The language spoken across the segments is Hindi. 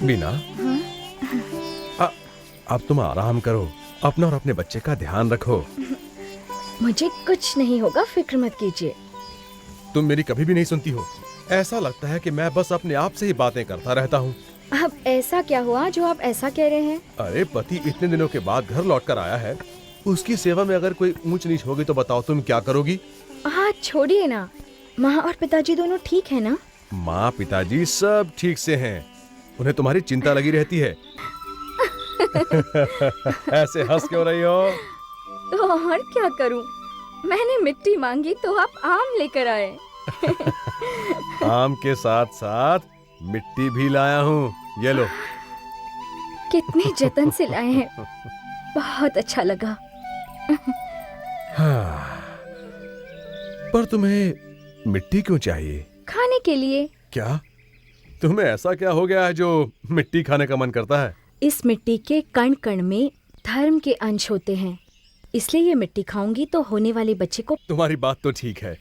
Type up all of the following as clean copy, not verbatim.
बीना, अब तुम आराम करो, अपना और अपने बच्चे का ध्यान रखो। मुझे कुछ नहीं होगा, फिक्र मत कीजिए। तुम मेरी कभी भी नहीं सुनती हो। ऐसा लगता है कि मैं बस अपने आप से ही बातें करता रहता हूँ। अब ऐसा क्या हुआ जो आप ऐसा कह रहे हैं? अरे पति इतने दिनों के बाद घर लौट कर आया है, उसकी सेवा में अगर कोई ऊंच नीच होगी तो बताओ तुम क्या करोगी? हाँ छोड़िए ना, माँ और पिताजी दोनों ठीक है ना? माँ पिताजी सब ठीक से हैं, उन्हें तुम्हारी चिंता लगी रहती है। ऐसे हंस क्यों रही हो? तो और क्या करूं? मैंने मिट्टी मांगी तो आप आम लेकर आए। आम के साथ साथ मिट्टी भी लाया हूँ, ये लो। कितने जतन से लाए हैं, बहुत अच्छा लगा। हाँ, पर तुम्हें मिट्टी क्यों चाहिए? खाने के लिए। क्या तुम्हें ऐसा क्या हो गया है जो मिट्टी खाने का मन करता है? इस मिट्टी के कण कण में धर्म के अंश होते हैं, इसलिए ये मिट्टी खाऊंगी तो होने वाले बच्चे को। तुम्हारी बात तो ठीक है,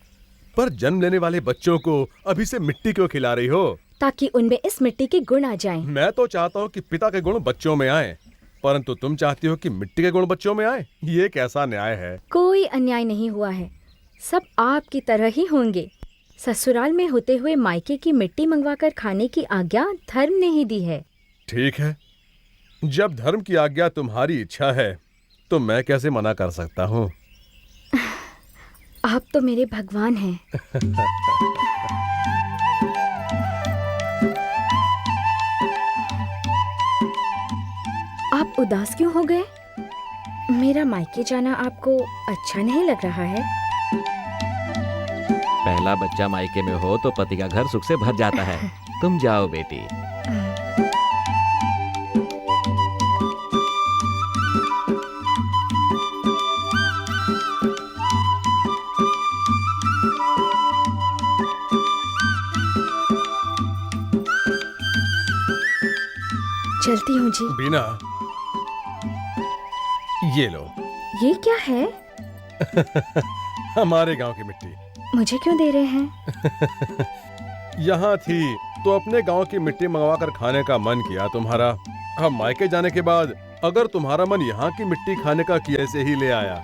पर जन्म लेने वाले बच्चों को अभी से मिट्टी क्यों खिला रही हो? ताकि उनमें इस मिट्टी के गुण आ जाएं। मैं तो चाहता हूँ कि पिता के गुण बच्चों में आए, परंतु तुम चाहती हो कि मिट्टी के गुण बच्चों में आए। ये कैसा न्याय है? कोई अन्याय नहीं हुआ है, सब आपकी तरह ही होंगे। ससुराल में होते हुए मायके की मिट्टी मंगवाकर खाने की आज्ञा धर्म ने ही दी है। ठीक है, जब धर्म की आज्ञा तुम्हारी इच्छा है तो मैं कैसे मना कर सकता हूँ? आप तो मेरे भगवान हैं। आप उदास क्यों हो गए? मेरा मायके जाना आपको अच्छा नहीं लग रहा है? पहला बच्चा मायके में हो तो पति का घर सुख से भर जाता है। तुम जाओ बेटी। चलती हूँ जी। बीना, ये लो। ये क्या है? हमारे गांव की मिट्टी। मुझे क्यों दे रहे हैं? यहाँ थी तो अपने गांव की मिट्टी मंगवा कर खाने का मन किया तुम्हारा। अब मायके जाने के बाद अगर तुम्हारा मन यहाँ की मिट्टी खाने का किया से ही ले आया।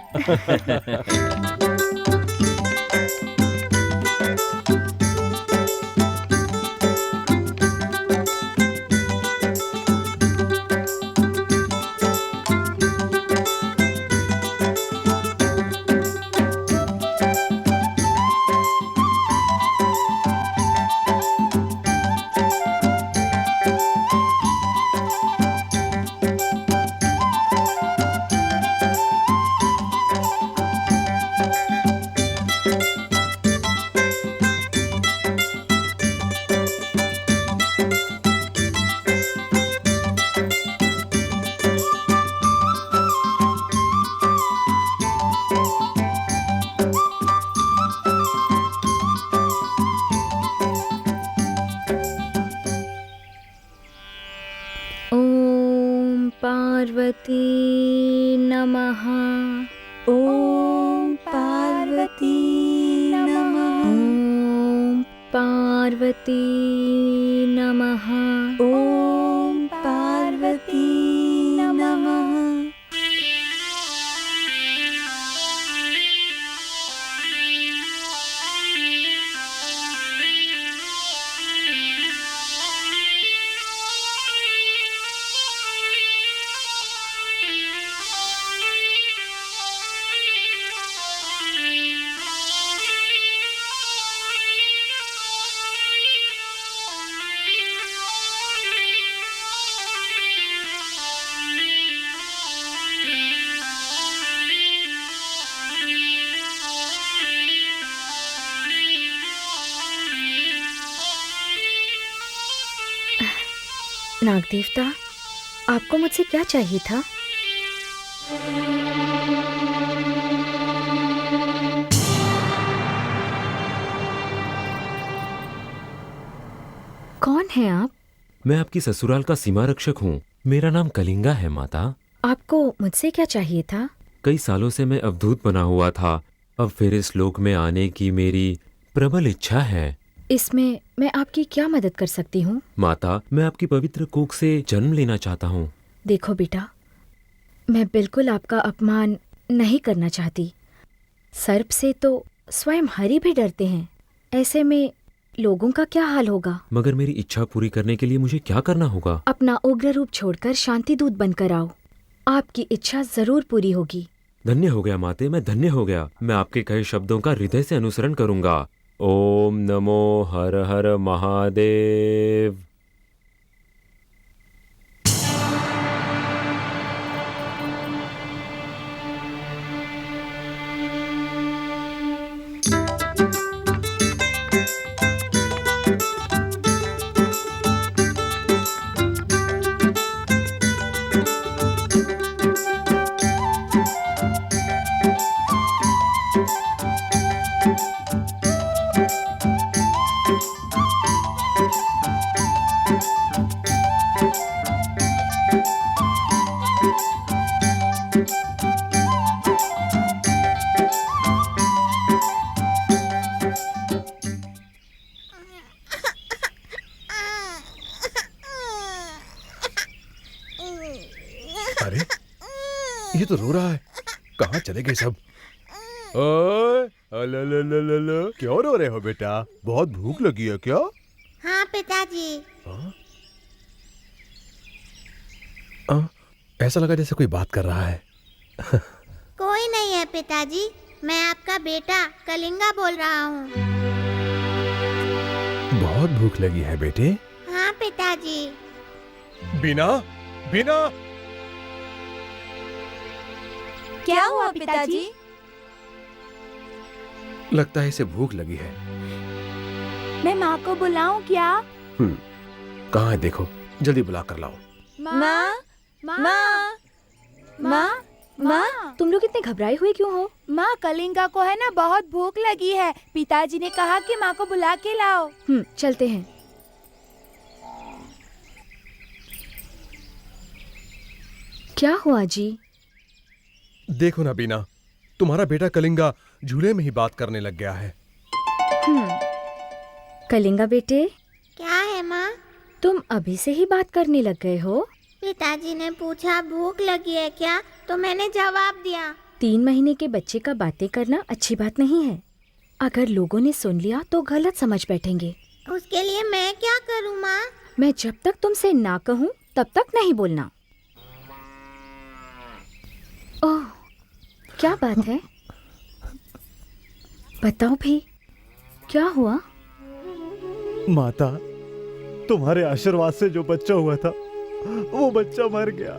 ओम पार्वती नमः। ओम पार्वती नमः। ओम पार्वती नमः। ओम पार्वती नमः। नाग देवता, आपको मुझसे क्या चाहिए था? कौन हैं आप? मैं आपकी ससुराल का सीमा रक्षक हूँ। मेरा नाम कलिंगा है माता। आपको मुझसे क्या चाहिए था? कई सालों से मैं अवधूत बना हुआ था, अब फिर इस लोक में आने की मेरी प्रबल इच्छा है। इसमें मैं आपकी क्या मदद कर सकती हूँ? माता, मैं आपकी पवित्र कोख से जन्म लेना चाहता हूँ। देखो बेटा, मैं बिल्कुल आपका अपमान नहीं करना चाहती। सर्प से तो स्वयं हरि भी डरते हैं, ऐसे में लोगों का क्या हाल होगा? मगर मेरी इच्छा पूरी करने के लिए मुझे क्या करना होगा? अपना उग्र रूप छोड़कर शांति दूत बनकर आओ, आपकी इच्छा जरूर पूरी होगी। धन्य हो गया माते, मैं धन्य हो गया। मैं आपके कहे शब्दों का हृदय से अनुसरण करूंगा। ओम नमो हर हर महादेव। अरे ये तो रो रहा है, कहाँ चले गए सब? ओए, अललललल, क्यों रो रहे हो बेटा? बहुत भूख लगी है क्या? हाँ पिताजी। ऐसा लगा जैसे कोई बात कर रहा है। कोई नहीं है पिताजी, मैं आपका बेटा कलिंगा बोल रहा हूँ। बहुत भूख लगी है बेटे। हाँ पिताजी। बिना बिना क्या हुआ पिताजी? लगता है इसे भूख लगी है। मैं माँ को बुलाऊं क्या? कहाँ है देखो, जल्दी बुला कर लाओ। माँ, माँ, माँ, माँ, तुम लोग इतने घबराए हुए क्यों हो? माँ, कलिंगा को है ना बहुत भूख लगी है। पिताजी ने कहा कि माँ को बुला के लाओ। चलते हैं। क्या हुआ जी? देखो ना बीना, तुम्हारा बेटा कलिंगा झूले में ही बात करने लग गया है। कलिंगा बेटे, क्या है माँ? तुम अभी से ही बात करने लग गए हो? पिताजी ने पूछा भूख लगी है क्या, तो मैंने जवाब दिया। 3 महीने के बच्चे का बातें करना अच्छी बात नहीं है। अगर लोगों ने सुन लिया तो गलत समझ बैठेंगे। उसके लिए मैं क्या करूँ माँ? मैं जब तक तुमसे ना कहूँ तब तक नहीं बोलना। ओह, क्या बात है? बताओ भी, क्या हुआ? माता, तुम्हारे आशीर्वाद से जो बच्चा हुआ था वो बच्चा मर गया।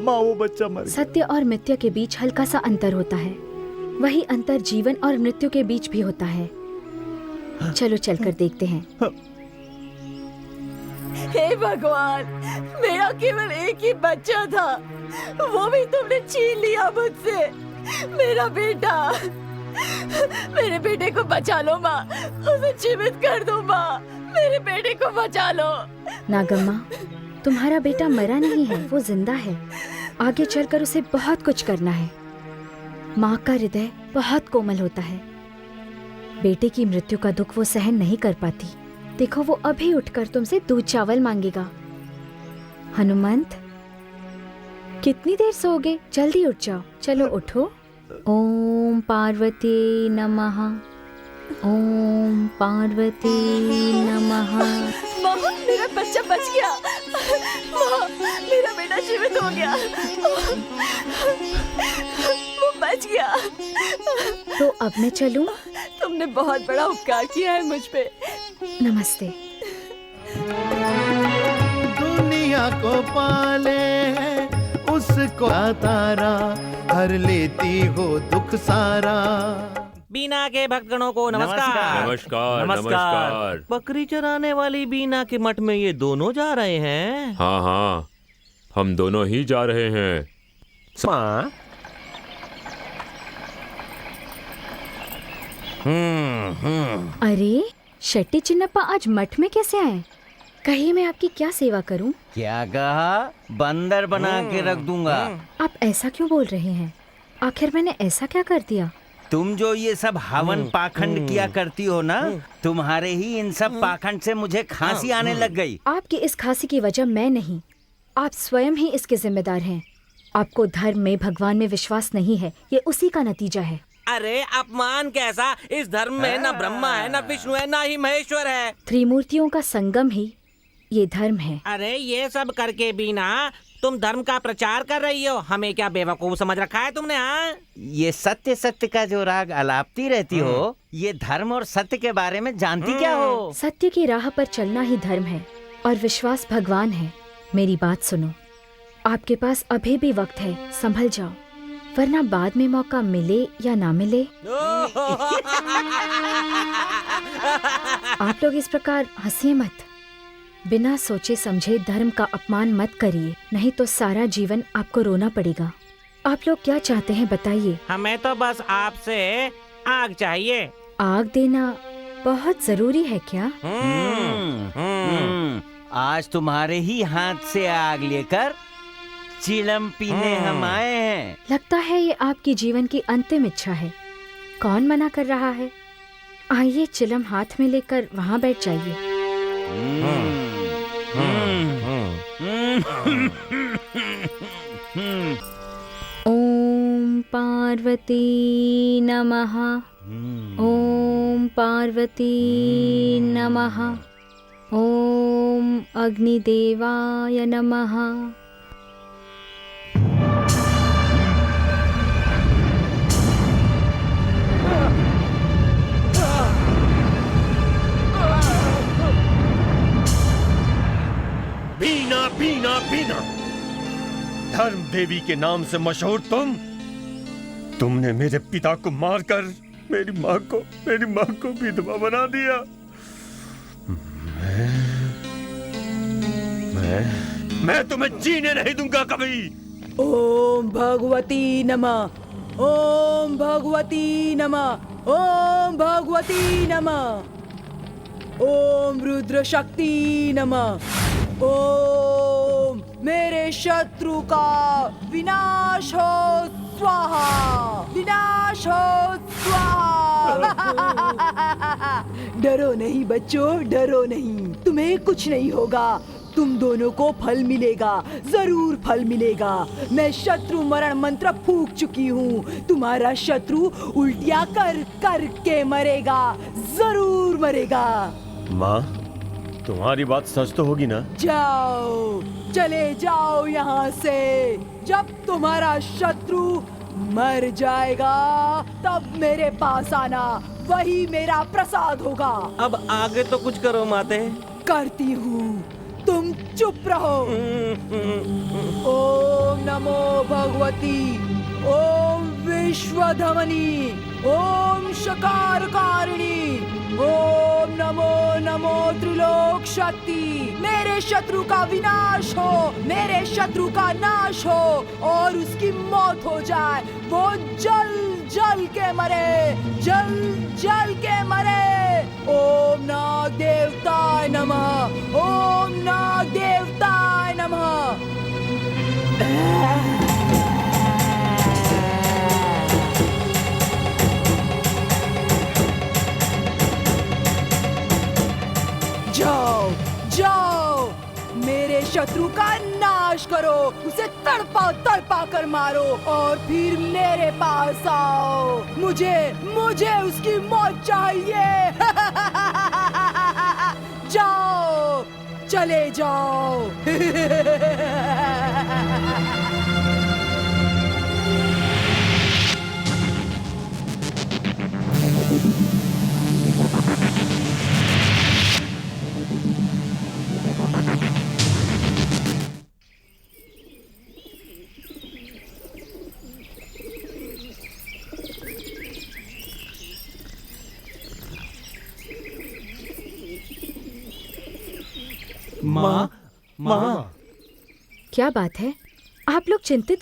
माँ, वो बच्चा मर गया। सत्य और मिथ्या के बीच हल्का सा अंतर होता है, वही अंतर जीवन और मृत्यु के बीच भी होता है। चलो चलकर देखते हैं। हे भगवान, मेरा केवल एक ही बच्चा था, वो भी तुमने छीन लिया मुझसे। मेरा बेटा, मेरे बेटे को बचा लो माँ, उसे जीवित कर दो माँ, मेरे बेटे को बचा लो। नागम्मा, तुम्हारा बेटा मरा नहीं है, वो जिंदा है। आगे चलकर उसे बहुत कुछ करना है। माँ का हृदय बहुत कोमल होता है। बेटे की मृत्यु का दुख वो सहन नहीं कर पाती। देखो, वो अभी उठकर तुमसे दूध चावल मांगेगा। हनुमंत, कितनी देर सोओगे? जल्दी उठ जाओ। चलो उठो। ओम पार्वती नमः, ओम पार्वती नमः। माँ, मेरा बच्चा बच गया। माँ, मेरा बेटा जीवित हो गया। वो बच गया। तो अब मैं चलूं? तुमने बहुत बड़ा उपकार किया है मुझ पे। नमस्ते। दुनिया को पाले है उसको तारा, हर लेती हो दुख सारा। बीना के भक्तगणों को नमस्कार। नमस्कार नमस्कार। बकरी चराने वाली बीना के मठ में ये दोनों जा रहे हैं? हाँ हाँ, हम दोनों ही जा रहे हैं। माँ? अरे शेट्टी चिन्नप्पा आज मठ में कैसे आए? कहिए, मैं आपकी क्या सेवा करूं? क्या कहा? बंदर बना के रख दूंगा। आप ऐसा क्यों बोल रहे हैं? आखिर मैंने ऐसा क्या कर दिया? तुम जो ये सब हवन पाखंड किया करती हो ना, तुम्हारे ही इन सब पाखंड से मुझे खांसी आने लग गई। आपकी इस खांसी की वजह मैं नहीं, आप स्वयं ही इसके जिम्मेदार हैं। आपको धर्म में, भगवान में विश्वास नहीं है, ये उसी का नतीजा है। अरे अपमान कैसा? इस धर्म में ना ब्रह्मा है, ना विष्णु है, ना ही महेश्वर है। त्रिमूर्तियों का संगम ही ये धर्म है। अरे ये सब करके भी ना तुम धर्म का प्रचार कर रही हो। हमें क्या बेवकूफ समझ रखा है तुमने? हाँ, ये सत्य सत्य का जो राग अलापती रहती हो, ये धर्म और सत्य के बारे में जानती क्या हो? सत्य की राह पर चलना ही धर्म है और विश्वास भगवान है। मेरी बात सुनो, आपके पास अभी भी वक्त है, संभल जाओ, वरना बाद में मौका मिले या ना मिले। आप लोग इस प्रकार हंसिए मत। बिना सोचे समझे धर्म का अपमान मत करिए, नहीं तो सारा जीवन आपको रोना पड़ेगा। आप लोग क्या चाहते हैं बताइए? हमें तो बस आपसे आग चाहिए। आग देना बहुत जरूरी है क्या? आज तुम्हारे ही हाथ से आग लेकर चिलम पीने हम आए हैं। लगता है ये आपकी जीवन की अंतिम इच्छा है। कौन मना कर रहा है? आइए चिलम हाथ में लेकर वहाँ बैठ जाइए। ओम पार्वती नमः। ओम पार्वती नमः। ओम अग्निदेवाय नमः। बीना बीना बीना, धर्म देवी के नाम से मशहूर तुमने मेरे पिता को मारकर मेरी माँ को विधवा बना दिया। मैं तुम्हें जीने नहीं दूंगा कभी। ओम भगवती नमः। ओम भगवती नमः। ओम भगवती नमः। ओम रुद्र शक्ति नमः। ओम मेरे शत्रु का विनाश हो स्वाहा। विनाश हो स्वाहा। डरो नहीं बच्चों, डरो नहीं, तुम्हें कुछ नहीं होगा। तुम दोनों को फल मिलेगा, जरूर फल मिलेगा। मैं शत्रु मरण मंत्र फूंक चुकी हूँ। तुम्हारा शत्रु उल्टियाँ कर कर के मरेगा, जरूर मरेगा। माँ, तुम्हारी बात सच तो होगी ना? जाओ, चले जाओ यहाँ से। जब तुम्हारा शत्रु मर जाएगा तब मेरे पास आना, वही मेरा प्रसाद होगा। अब आगे तो कुछ करो माते। करती हूँ, तुम चुप रहो। ओम नमो भगवती। ओम विश्वधमनी। ओम शकारकारिणी। ओम नमो नमो त्रिलोक शक्ति। मेरे शत्रु का विनाश हो, मेरे शत्रु का नाश हो और उसकी मौत हो जाए। वो जल जल के मरे, जल जल के मरे। ओम नाग देवताय नमः। ओम नाग देवताय नमः। जाओ जाओ, मेरे शत्रु का नाश करो, उसे तड़पा तड़पा कर मारो और फिर मेरे पास आओ। मुझे उसकी मौत चाहिए। जाओ, चले जाओ। माँ, माँ, क्या बात है? आप लोग चिंतित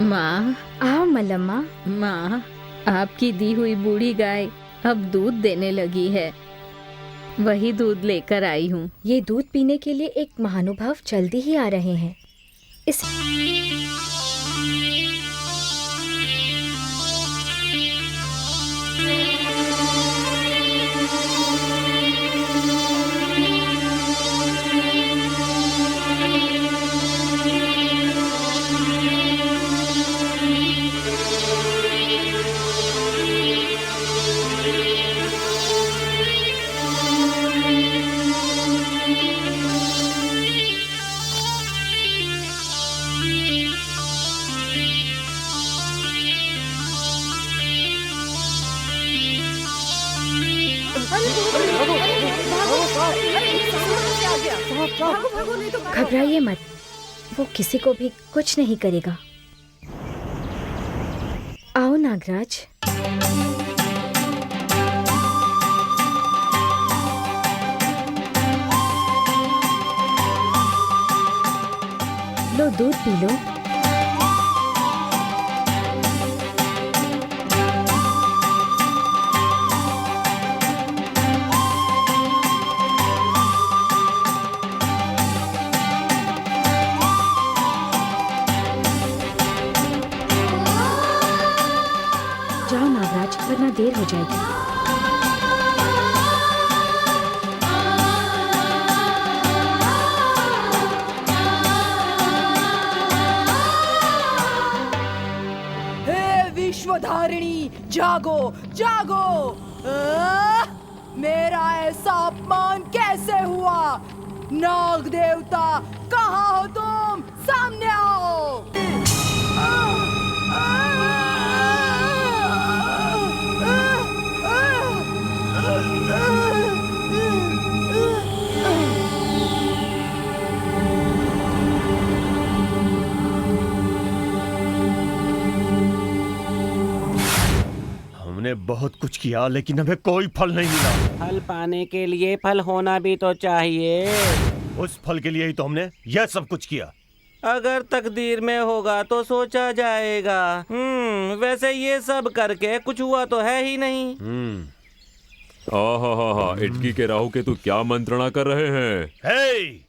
माँ, आओ मलम्मा। माँ, आपकी दी हुई बूढ़ी गाय अब दूध देने लगी है। वही दूध लेकर आई हूँ। ये दूध पीने के लिए एक महानुभाव जल्दी ही आ रहे हैं। इस घबराइए मत, वो किसी को भी कुछ नहीं करेगा। आओ नागराज। लो दूध पी लो। जाओ नागराज, वरना देर हो जाएगी। हे विश्वधारिणी, जागो जागो। मेरा ऐसा अपमान कैसे हुआ? नाग देवता, कहाँ हो तुम? सामने आओ। हमने बहुत कुछ किया लेकिन हमें कोई फल नहीं मिला। फल पाने के लिए फल होना भी तो चाहिए। उस फल के लिए ही तो हमने यह सब कुछ किया। अगर तकदीर में होगा तो सोचा जाएगा। वैसे ये सब करके कुछ हुआ तो है ही नहीं। आहा, इटकी के राहु के तू क्या मंत्रणा कर रहे हैं? हे,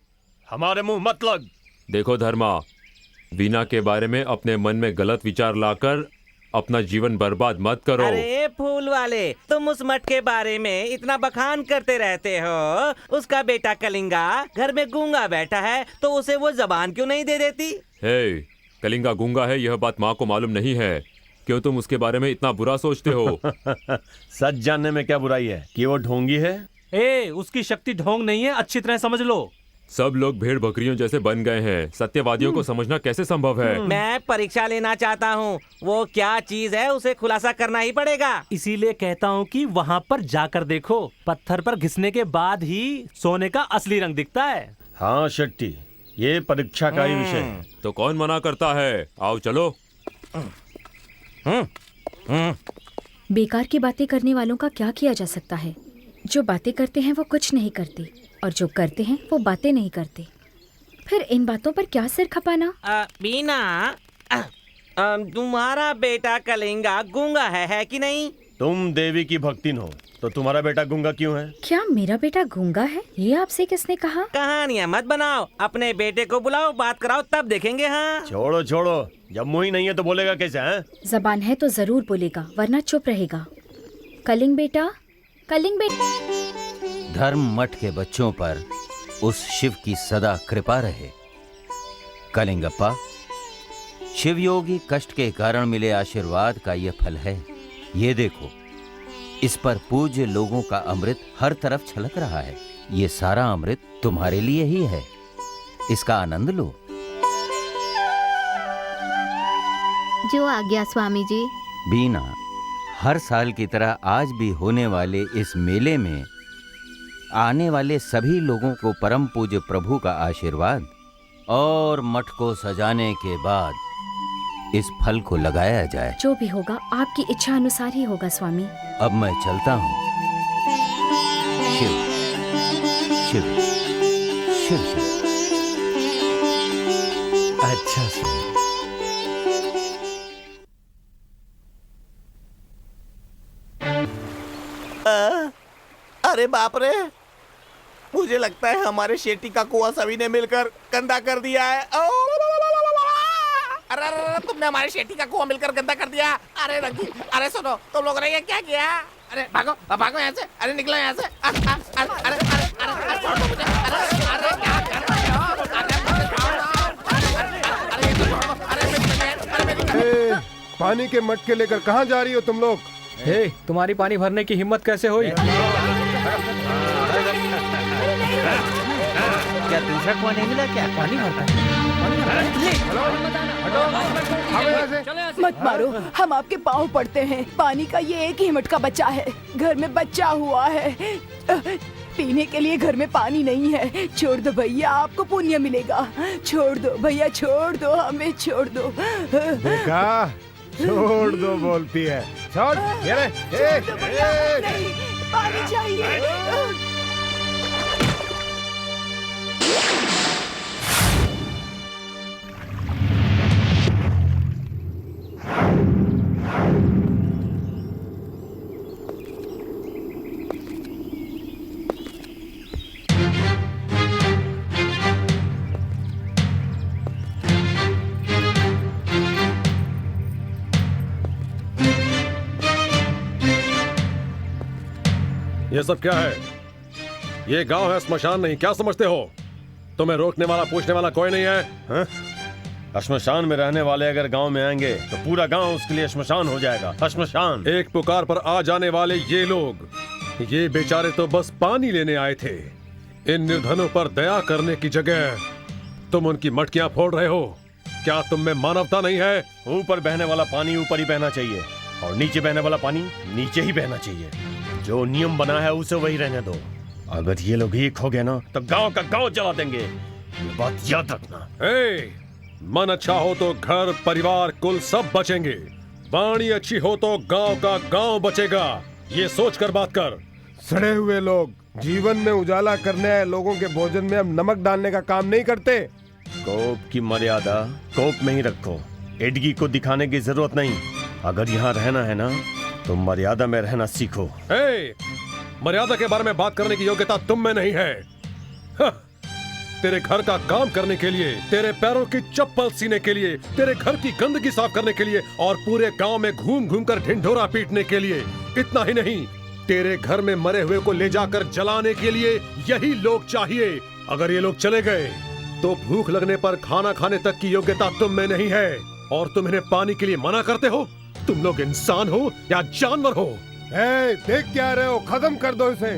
हमारे मुंह मत लग। देखो धर्मा, वीना के बारे में अपने मन में गलत विचार लाकर अपना जीवन बर्बाद मत करो। अरे फूल वाले, तुम उस मठ के बारे में इतना बखान करते रहते हो। उसका बेटा कलिंगा घर में गूंगा बैठा है तो उसे वो जबान क्यों नहीं दे देती? हे, कलिंगा गूंगा है यह बात माँ को मालूम नहीं है। क्यों तुम उसके बारे में इतना बुरा सोचते हो? सच जानने में क्या बुराई है कि वो ढोंगी है? उसकी शक्ति ढोंग नहीं है, अच्छी तरह समझ लो। सब लोग भेड़ बकरियों जैसे बन गए हैं। सत्यवादियों को समझना कैसे संभव है? मैं परीक्षा लेना चाहता हूँ। वो क्या चीज है उसे खुलासा करना ही पड़ेगा। इसीलिए कहता हूँ कि वहाँ पर जाकर देखो। पत्थर पर घिसने के बाद ही सोने का असली रंग दिखता है। हाँ शेट्टी, ये परीक्षा का ही विषय है। तो कौन मना करता है? आओ चलो। बेकार की बातें करने वालों का क्या किया जा सकता है? जो बातें करते हैं वो कुछ नहीं करते, और जो करते हैं वो बातें नहीं करते। फिर इन बातों पर क्या सिर खपाना? बीना, तुम्हारा बेटा कलिंगा गूंगा है कि नहीं? तुम देवी की भक्तिन हो तो तुम्हारा बेटा गूंगा क्यों है? क्या मेरा बेटा गूंगा है? ये आपसे किसने कहा? कहानियाँ मत बनाओ, अपने बेटे को बुलाओ, बात कराओ, तब देखेंगे। हाँ छोड़ो छोड़ो, जब मुंह ही नहीं है तो बोलेगा कैसे? हैं? जबान है तो जरूर बोलेगा, वरना चुप रहेगा। कलिंग बेटा, कलिंग बेटा। धर्म मठ के बच्चों पर उस शिव की सदा कृपा रहे। कलिंगप्पा, शिव योगी कष्ट के कारण मिले आशीर्वाद का यह फल है। ये देखो, इस पर पूज्य लोगों का अमृत हर तरफ छलक रहा है। ये सारा अमृत तुम्हारे लिए ही है, इसका आनंद लो। जो आज्ञा स्वामी जी। बीना, हर साल की तरह आज भी होने वाले इस मेले में आने वाले सभी लोगों को परम पूज्य प्रभु का आशीर्वाद और मठ को सजाने के बाद इस फल को लगाया जाए। जो भी होगा आपकी इच्छा अनुसार ही होगा स्वामी। अब मैं चलता हूँ। शिव शिव शिव शिव। अच्छा अरे बाप रे, मुझे लगता है हमारे शेट्टी का कुआं सभी ने मिलकर गंदा कर दिया है। अरे तुमने हमारे शेट्टी का कुआं मिलकर गंदा कर दिया। अरे रंगी, अरे सुनो, तुम लोगों ने ये क्या किया? अरे भागो भागो यहाँ से, अरे निकलो यहाँ से। अरे छोड़ दो मुझे। अरे क्या कर रहे हो? पानी के मटके लेकर कहाँ जा रही हो तुम लोग? हे, तुम्हारी पानी भरने की हिम्मत कैसे हुई? क्या दूसरा कुआं नहीं मिला क्या? पानी भरता है। मत मारो, हम आपके पाँव पड़ते हैं। पानी का ये एक ही मटका बचा है। घर में बच्चा हुआ है, पीने के लिए घर में पानी नहीं है। छोड़ दो भैया, आपको पुण्य मिलेगा। छोड़ दो भैया, छोड़ दो, हमें छोड़ दो। देखा, छोड़ दो बोलती है। छोड़, ये ले, नहीं, पानी चाहिए। ये सब क्या है? ये गांव है, श्मशान नहीं। क्या समझते हो? तुम्हें रोकने वाला पूछने वाला कोई नहीं है? हाँ? श्मशान में रहने वाले अगर गांव में आएंगे तो पूरा गांव उसके लिए श्मशान हो जाएगा। श्मशान। एक पुकार पर आ जाने वाले ये लोग, ये बेचारे तो बस पानी लेने आए थे। इन निर्धनों पर दया करने की जगह तुम उनकी मटकियां फोड़ रहे हो। क्या तुम में मानवता नहीं है? ऊपर बहने वाला पानी ऊपर ही बहना चाहिए और नीचे बहने वाला पानी नीचे ही बहना चाहिए। जो नियम बना है उसे वही रहने दो। अगर ये लोग एक हो गए ना तो गांव का गांव जला देंगे। ये बात याद रखना। मन अच्छा हो तो घर परिवार कुल सब बचेंगे। वाणी अच्छी हो तो गांव का गांव बचेगा। ये सोच कर बात कर। सड़े हुए लोग जीवन में उजाला करने आए लोगों के भोजन में हम नमक डालने का काम नहीं करते। कोप की मर्यादा कोप में ही रखो। एडगी को दिखाने की जरूरत नहीं। अगर यहाँ रहना है ना तो मर्यादा में रहना सीखो। मर्यादा के बारे में बात करने की योग्यता तुम में नहीं है। तेरे घर का काम करने के लिए, तेरे पैरों की चप्पल सीने के लिए, तेरे घर की गंदगी साफ करने के लिए और पूरे गांव में घूम घूम कर ढिंढोरा पीटने के लिए। इतना ही नहीं, तेरे घर में मरे हुए को ले जाकर जलाने के लिए यही लोग चाहिए। अगर ये लोग चले गए तो भूख लगने पर खाना खाने तक की योग्यता तुम में नहीं है और तुम इन्हें पानी के लिए मना करते हो। तुम लोग इंसान हो या जानवर हो? देख क्या रहे हो? खत्म कर दो इसे।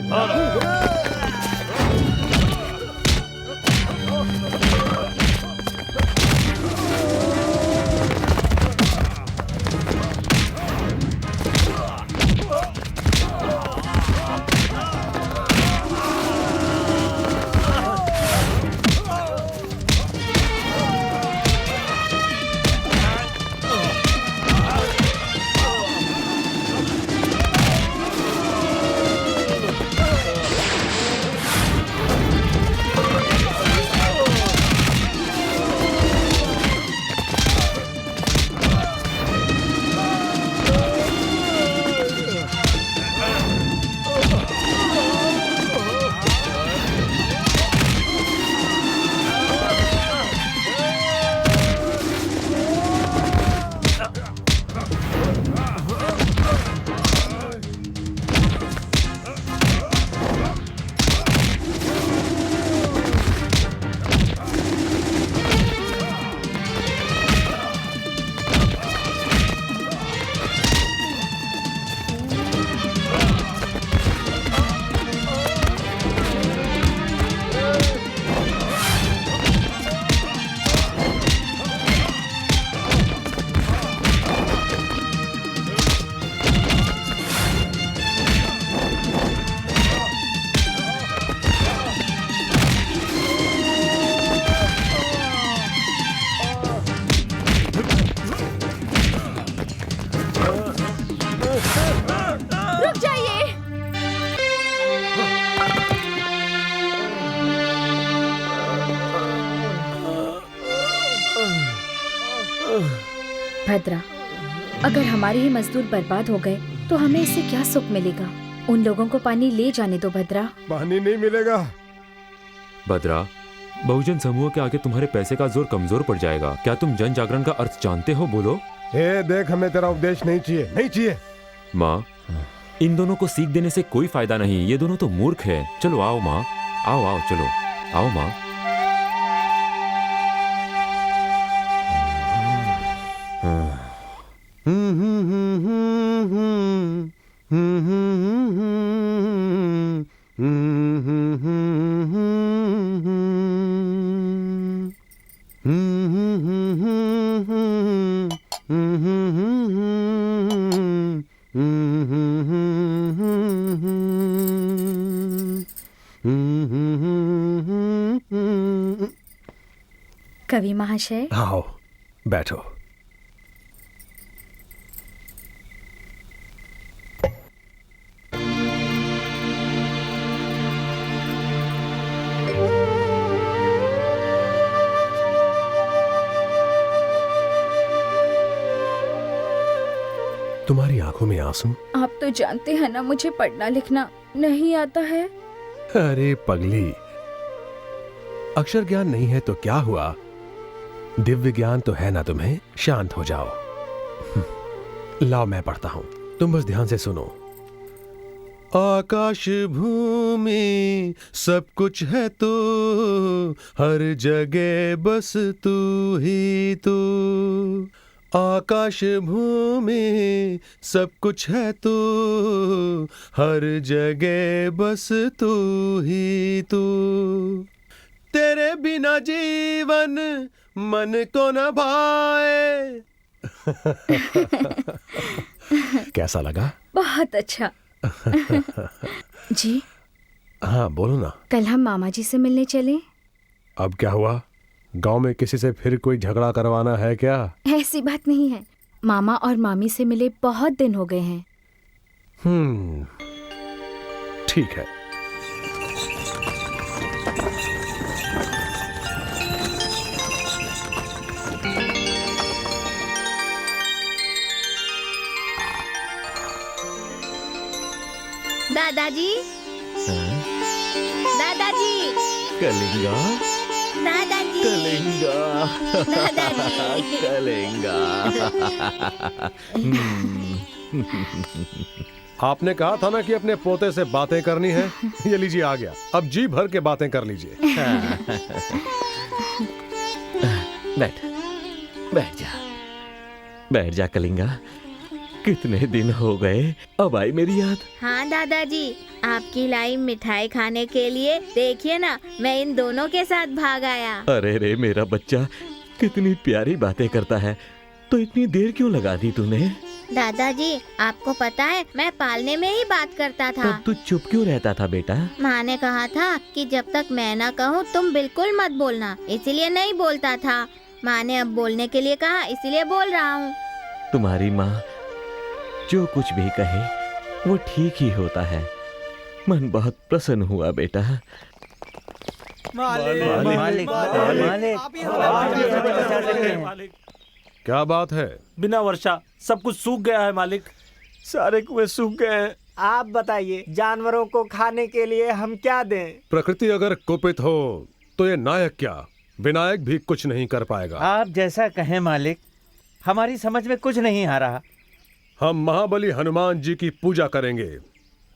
भद्रा, अगर हमारे ही मजदूर बर्बाद हो गए तो हमें इससे क्या सुख मिलेगा? उन लोगों को पानी ले जाने दो भद्रा। पानी नहीं मिलेगा। भद्रा, बहुजन समूह के आगे तुम्हारे पैसे का जोर कमजोर पड़ जाएगा। क्या तुम जन जागरण का अर्थ जानते हो? बोलो। देख, हमें तेरा उपदेश नहीं चाहिए, नहीं चाहिए। माँ, इन दोनों को सीख देने से कोई फायदा नहीं, ये दोनों तो मूर्ख है। चलो आओ माँ, आओ आओ, चलो आओ माँ। कवि महाशय, आओ बैठो। तुम्हारी आंखों में आंसू? आप तो जानते हैं ना, मुझे पढ़ना लिखना नहीं आता है। अरे पगली, अक्षर ज्ञान नहीं है तो क्या हुआ, दिव्य ज्ञान तो है ना तुम्हें। शांत हो जाओ। लाओ मैं पढ़ता हूं, तुम बस ध्यान से सुनो। आकाश भूमि सब कुछ है तू, हर जगह बस तू ही तू। आकाश भूमि सब कुछ है तू, हर जगह बस तू ही तू। तेरे बिना जीवन मन को न भाए। कैसा लगा? बहुत अच्छा। जी हाँ बोलो ना। कल हम मामा जी से मिलने चले। अब क्या हुआ? गांव में किसी से फिर कोई झगड़ा करवाना है क्या? ऐसी बात नहीं है, मामा और मामी से मिले बहुत दिन हो गए हैं। ठीक है। दादाजी, दादाजी, कलिंगा, दादाजी, कलिंगा, दादाजी, कलिंगा। आपने कहा था ना कि अपने पोते से बातें करनी है। ये लीजिए आ गया, अब जी भर के बातें कर लीजिए। बैठ, बैठ जा, बैठ जा कलिंगा। कितने दिन हो गए, अब आई मेरी याद। हाँ दादाजी, आपकी लाई मिठाई खाने के लिए। देखिए ना, मैं इन दोनों के साथ भाग आया। अरे रे मेरा बच्चा, कितनी प्यारी बातें करता है, तो इतनी देर क्यों लगा दी तूने? दादाजी, आपको पता है, मैं पालने में ही बात करता था। तब तू चुप क्यों रहता था बेटा? माँ ने कहा था कि जब तक मैं ना कहूँ तुम बिल्कुल मत बोलना, इसलिए नहीं बोलता था। माँ ने अब बोलने के लिए कहा, इसलिए बोल रहा हूँ। तुम्हारी माँ जो कुछ भी कहे वो ठीक ही होता है। मन बहुत प्रसन्न हुआ बेटा। मालिक, क्या बात है? बिना वर्षा सब कुछ सूख गया है मालिक, सारे कुएं सूख गए हैं। आप बताइए, जानवरों को खाने के लिए हम क्या दें? प्रकृति अगर कुपित हो तो ये नायक क्या, विनायक भी कुछ नहीं कर पाएगा। आप जैसा कहें मालिक, हमारी समझ में कुछ नहीं आ रहा। हम महाबली हनुमान जी की पूजा करेंगे,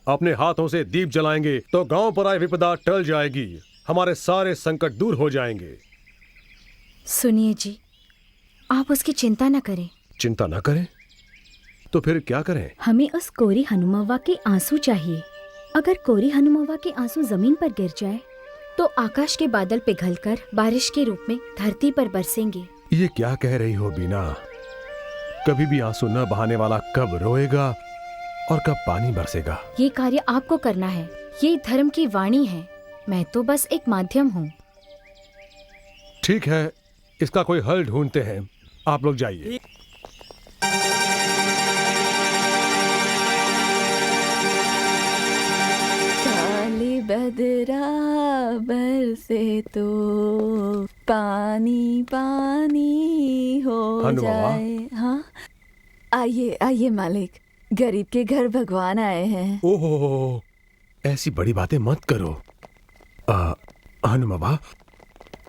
अपने हाथों से दीप जलाएंगे तो गांव पर आए विपदा टल जाएगी, हमारे सारे संकट दूर हो जाएंगे। सुनिए जी, आप उसकी चिंता न करें। चिंता न करें तो फिर क्या करें? हमें उस कोरी हनुमव्वा के आंसू चाहिए। अगर कोरी हनुमव्वा के आंसू जमीन पर गिर जाए तो आकाश के बादल पिघलकर बारिश के रूप में धरती पर बरसेंगे। ये क्या कह रही हो बीना? कभी भी आंसू न बहाने वाला कब रोएगा और कब पानी बरसेगा? ये कार्य आपको करना है, ये धर्म की वाणी है, मैं तो बस एक माध्यम हूँ। ठीक है, इसका कोई हल ढूंढते हैं, आप लोग जाइए। काली बदरा बरसे तो पानी पानी हो हनुमा। जाए। हाँ, आइए आइए मालिक, गरीब के घर भगवान आए हैं। ओहो, ऐसी बड़ी बातें मत करो। हनुमाबा,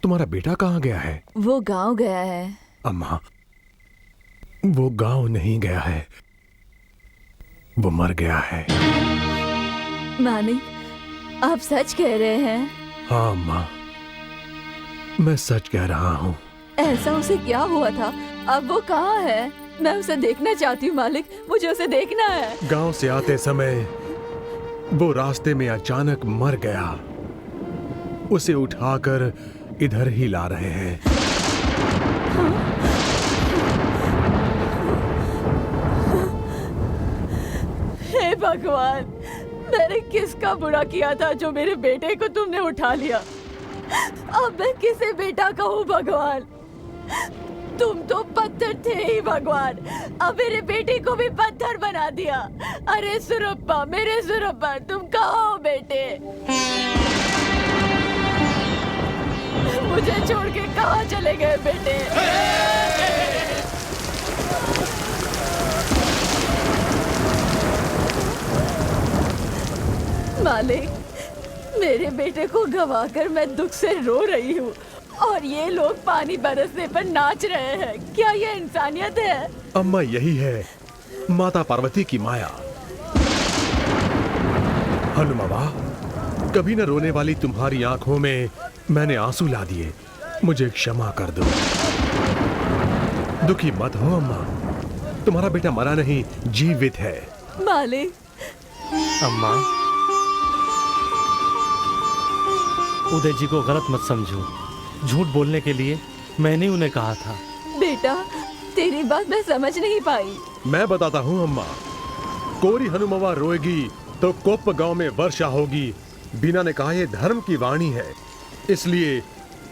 तुम्हारा बेटा कहाँ गया है? वो गांव गया है। अम्मा, वो गांव नहीं गया है, वो मर गया है। मालिक, आप सच कह रहे हैं? हाँ अम्मा, मैं सच कह रहा हूँ। ऐसा उसे क्या हुआ था? अब वो कहाँ है? मैं उसे देखना चाहती हूँ मालिक, मुझे उसे देखना है। गांव से आते समय वो रास्ते में अचानक मर गया। उसे उठाकर इधर ही ला रहे हैं। हे भगवान, मैंने किसका बुरा किया था जो मेरे बेटे को तुमने उठा लिया? अब मैं किसे बेटा कहूँ भगवान? तुम तो पत्थर थे ही भगवान, अब मेरे बेटे को भी पत्थर बना दिया। अरे सुरप्पा, मेरे सुरप्पा, तुम कहाँ हो बेटे? मुझे छोड़ के कहाँ चले गए बेटे? मालिक, मेरे बेटे को गवाकर मैं दुख से रो रही हूँ और ये लोग पानी बरसने पर नाच रहे हैं। क्या ये इंसानियत है? अम्मा, यही है माता पार्वती की माया। हनुमाबा, कभी न रोने वाली तुम्हारी आंखों में मैंने आंसू ला दिए, मुझे क्षमा कर दो। दुखी मत हो अम्मा, तुम्हारा बेटा मरा नहीं, जीवित है। मालिक। अम्मा, उदय जी को गलत मत समझो। झूठ बोलने के लिए मैंने उन्हें कहा था। बेटा, तेरी बात मैं समझ नहीं पाई। मैं बताता हूँ अम्मा, कोरी हनुमाबा रोएगी तो कोप्प गांव में वर्षा होगी। बीना ने कहा यह धर्म की वाणी है, इसलिए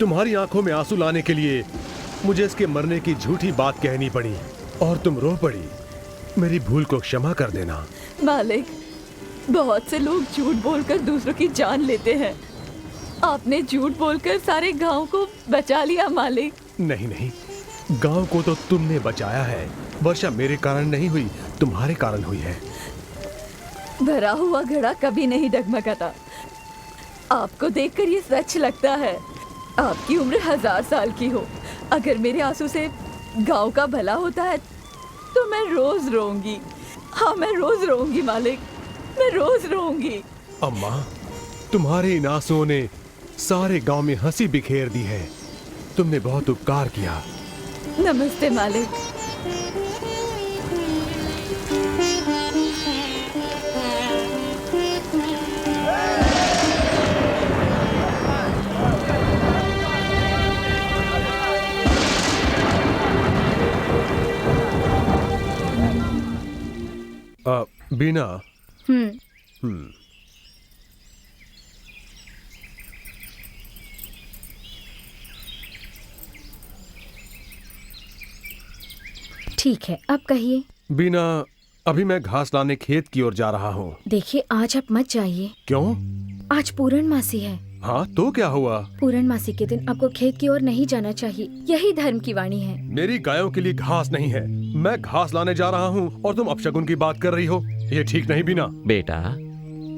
तुम्हारी आंखों में आंसू लाने के लिए मुझे इसके मरने की झूठी बात कहनी पड़ी और तुम रो पड़ी। मेरी भूल को क्षमा कर देना। मालिक, बहुत से लोग झूठ बोलकर दूसरों की जान लेते हैं। आपने झूठ बोलकर सारे गांव को बचा लिया मालिक। नहीं नहीं, गांव को तो तुमने बचाया है। वर्षा मेरे कारण नहीं हुई, तुम्हारे कारण हुई है। भरा हुआ घड़ा कभी नहीं डगमगाता। आपको देखकर ये सच लगता है। आपकी उम्र 1000 साल की हो, अगर मेरे आंसू से गांव का भला होता है तो मैं रोज रोऊंगी। हाँ, मैं रोज रोऊंगी मालिक, मैं रोज रोऊंगी। अम्मा, तुम्हारे इन आंसुओं ने सारे गांव में हंसी बिखेर दी है। तुमने बहुत उपकार किया। नमस्ते मालिक। बीना। ठीक है, अब कहिए। बीना, अभी मैं घास लाने खेत की ओर जा रहा हूँ। देखिए, आज आप मत जाइए। क्यों? आज पूर्णमासी है। हाँ, तो क्या हुआ? पूर्णमासी के दिन आपको खेत की ओर नहीं जाना चाहिए, यही धर्म की वाणी है। मेरी गायों के लिए घास नहीं है, मैं घास लाने जा रहा हूँ और तुम अपशगुन की बात कर रही हो। ये ठीक नहीं बीना। बेटा,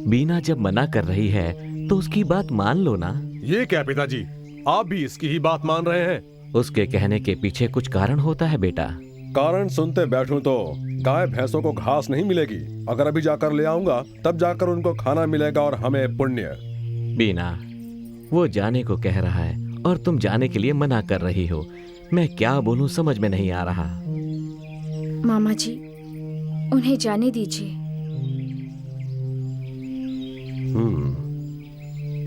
बीना जब मना कर रही है तो उसकी बात मान लो ना। ये क्या पिताजी, आप भी इसकी ही बात मान रहे हैं? उसके कहने के पीछे कुछ कारण होता है बेटा। कारण सुनते बैठूं तो गाय भैंसों को घास नहीं मिलेगी। अगर अभी जाकर ले आऊंगा तब जाकर उनको खाना मिलेगा और हमें पुण्य। बीना, वो जाने को कह रहा है और तुम जाने के लिए मना कर रही हो। मैं क्या बोलूं समझ में नहीं आ रहा। मामा जी, उन्हें जाने दीजिए।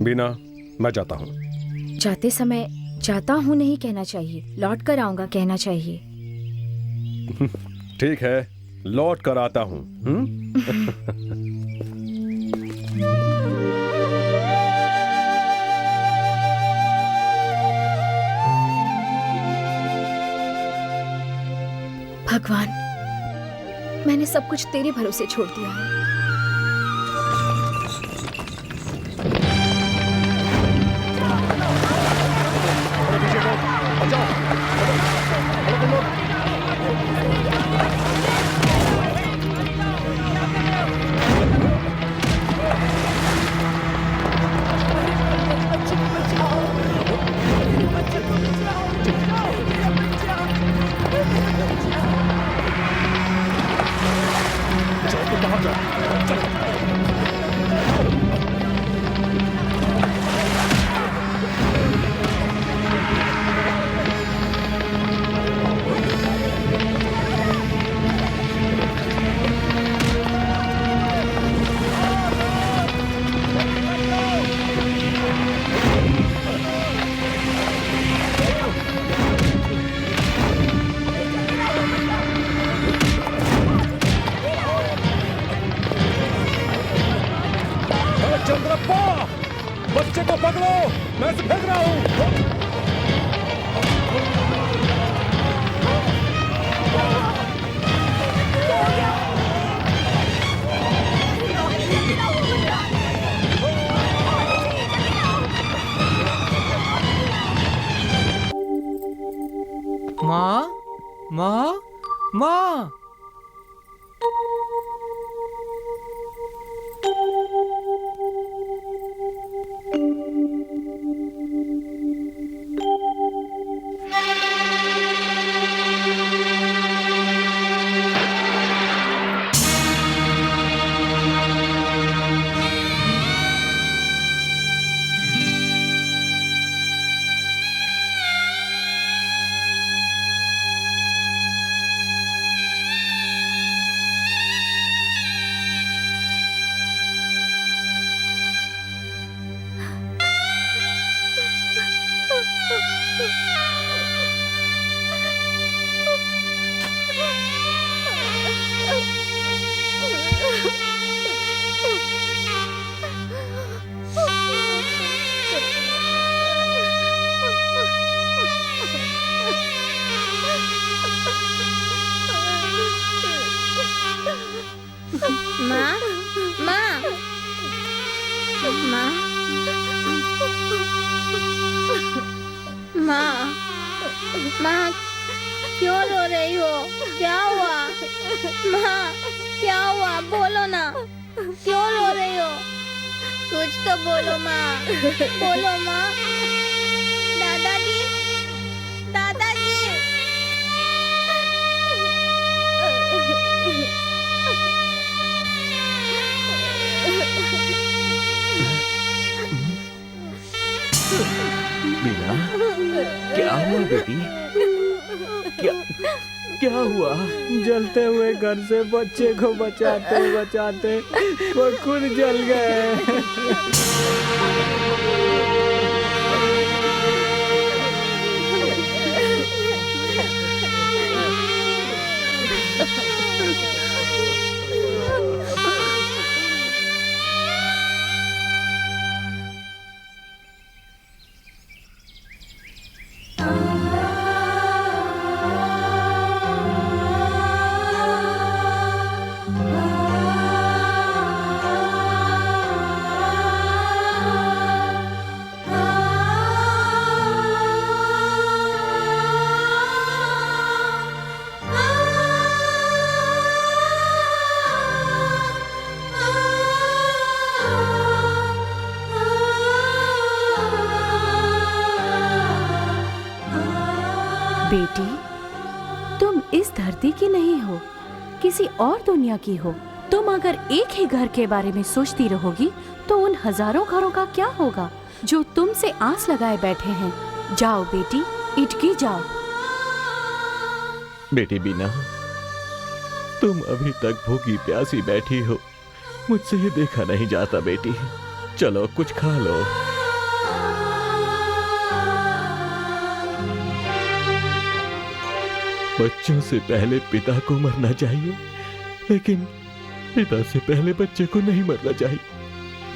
बीना, मैं जाता हूँ। जाते समय जाता हूँ नहीं कहना चाहिए, लौट कर आऊंगा कहना चाहिए। ठीक है, लौट कर आता हूँ। भगवान, मैंने सब कुछ तेरे भरोसे छोड़ दिया है। माँ माँ माँ। माँ माँ माँ माँ माँ क्यों रो रही हो? क्या हुआ? माँ क्या हुआ? बोलो ना, क्यों रो रही हो? कुछ तो बोलो माँ, बोलो माँ। दादाजी, दादाजी। मीना, क्या हुआ बेटी? क्या क्या हुआ? जलते हुए घर से बच्चे को बचाते बचाते वो खुद जल गए। बेटी, तुम इस धरती की नहीं हो, किसी और दुनिया की हो। तुम अगर एक ही घर के बारे में सोचती रहोगी तो उन हजारों घरों का क्या होगा जो तुमसे आस लगाए बैठे हैं। जाओ बेटी, इटकी जाओ। बेटी बीना, तुम अभी तक भूखी प्यासी बैठी हो, मुझसे ये देखा नहीं जाता बेटी। चलो कुछ खा लो। बच्चों से पहले पिता को मरना चाहिए, लेकिन पिता से पहले बच्चे को नहीं मरना चाहिए,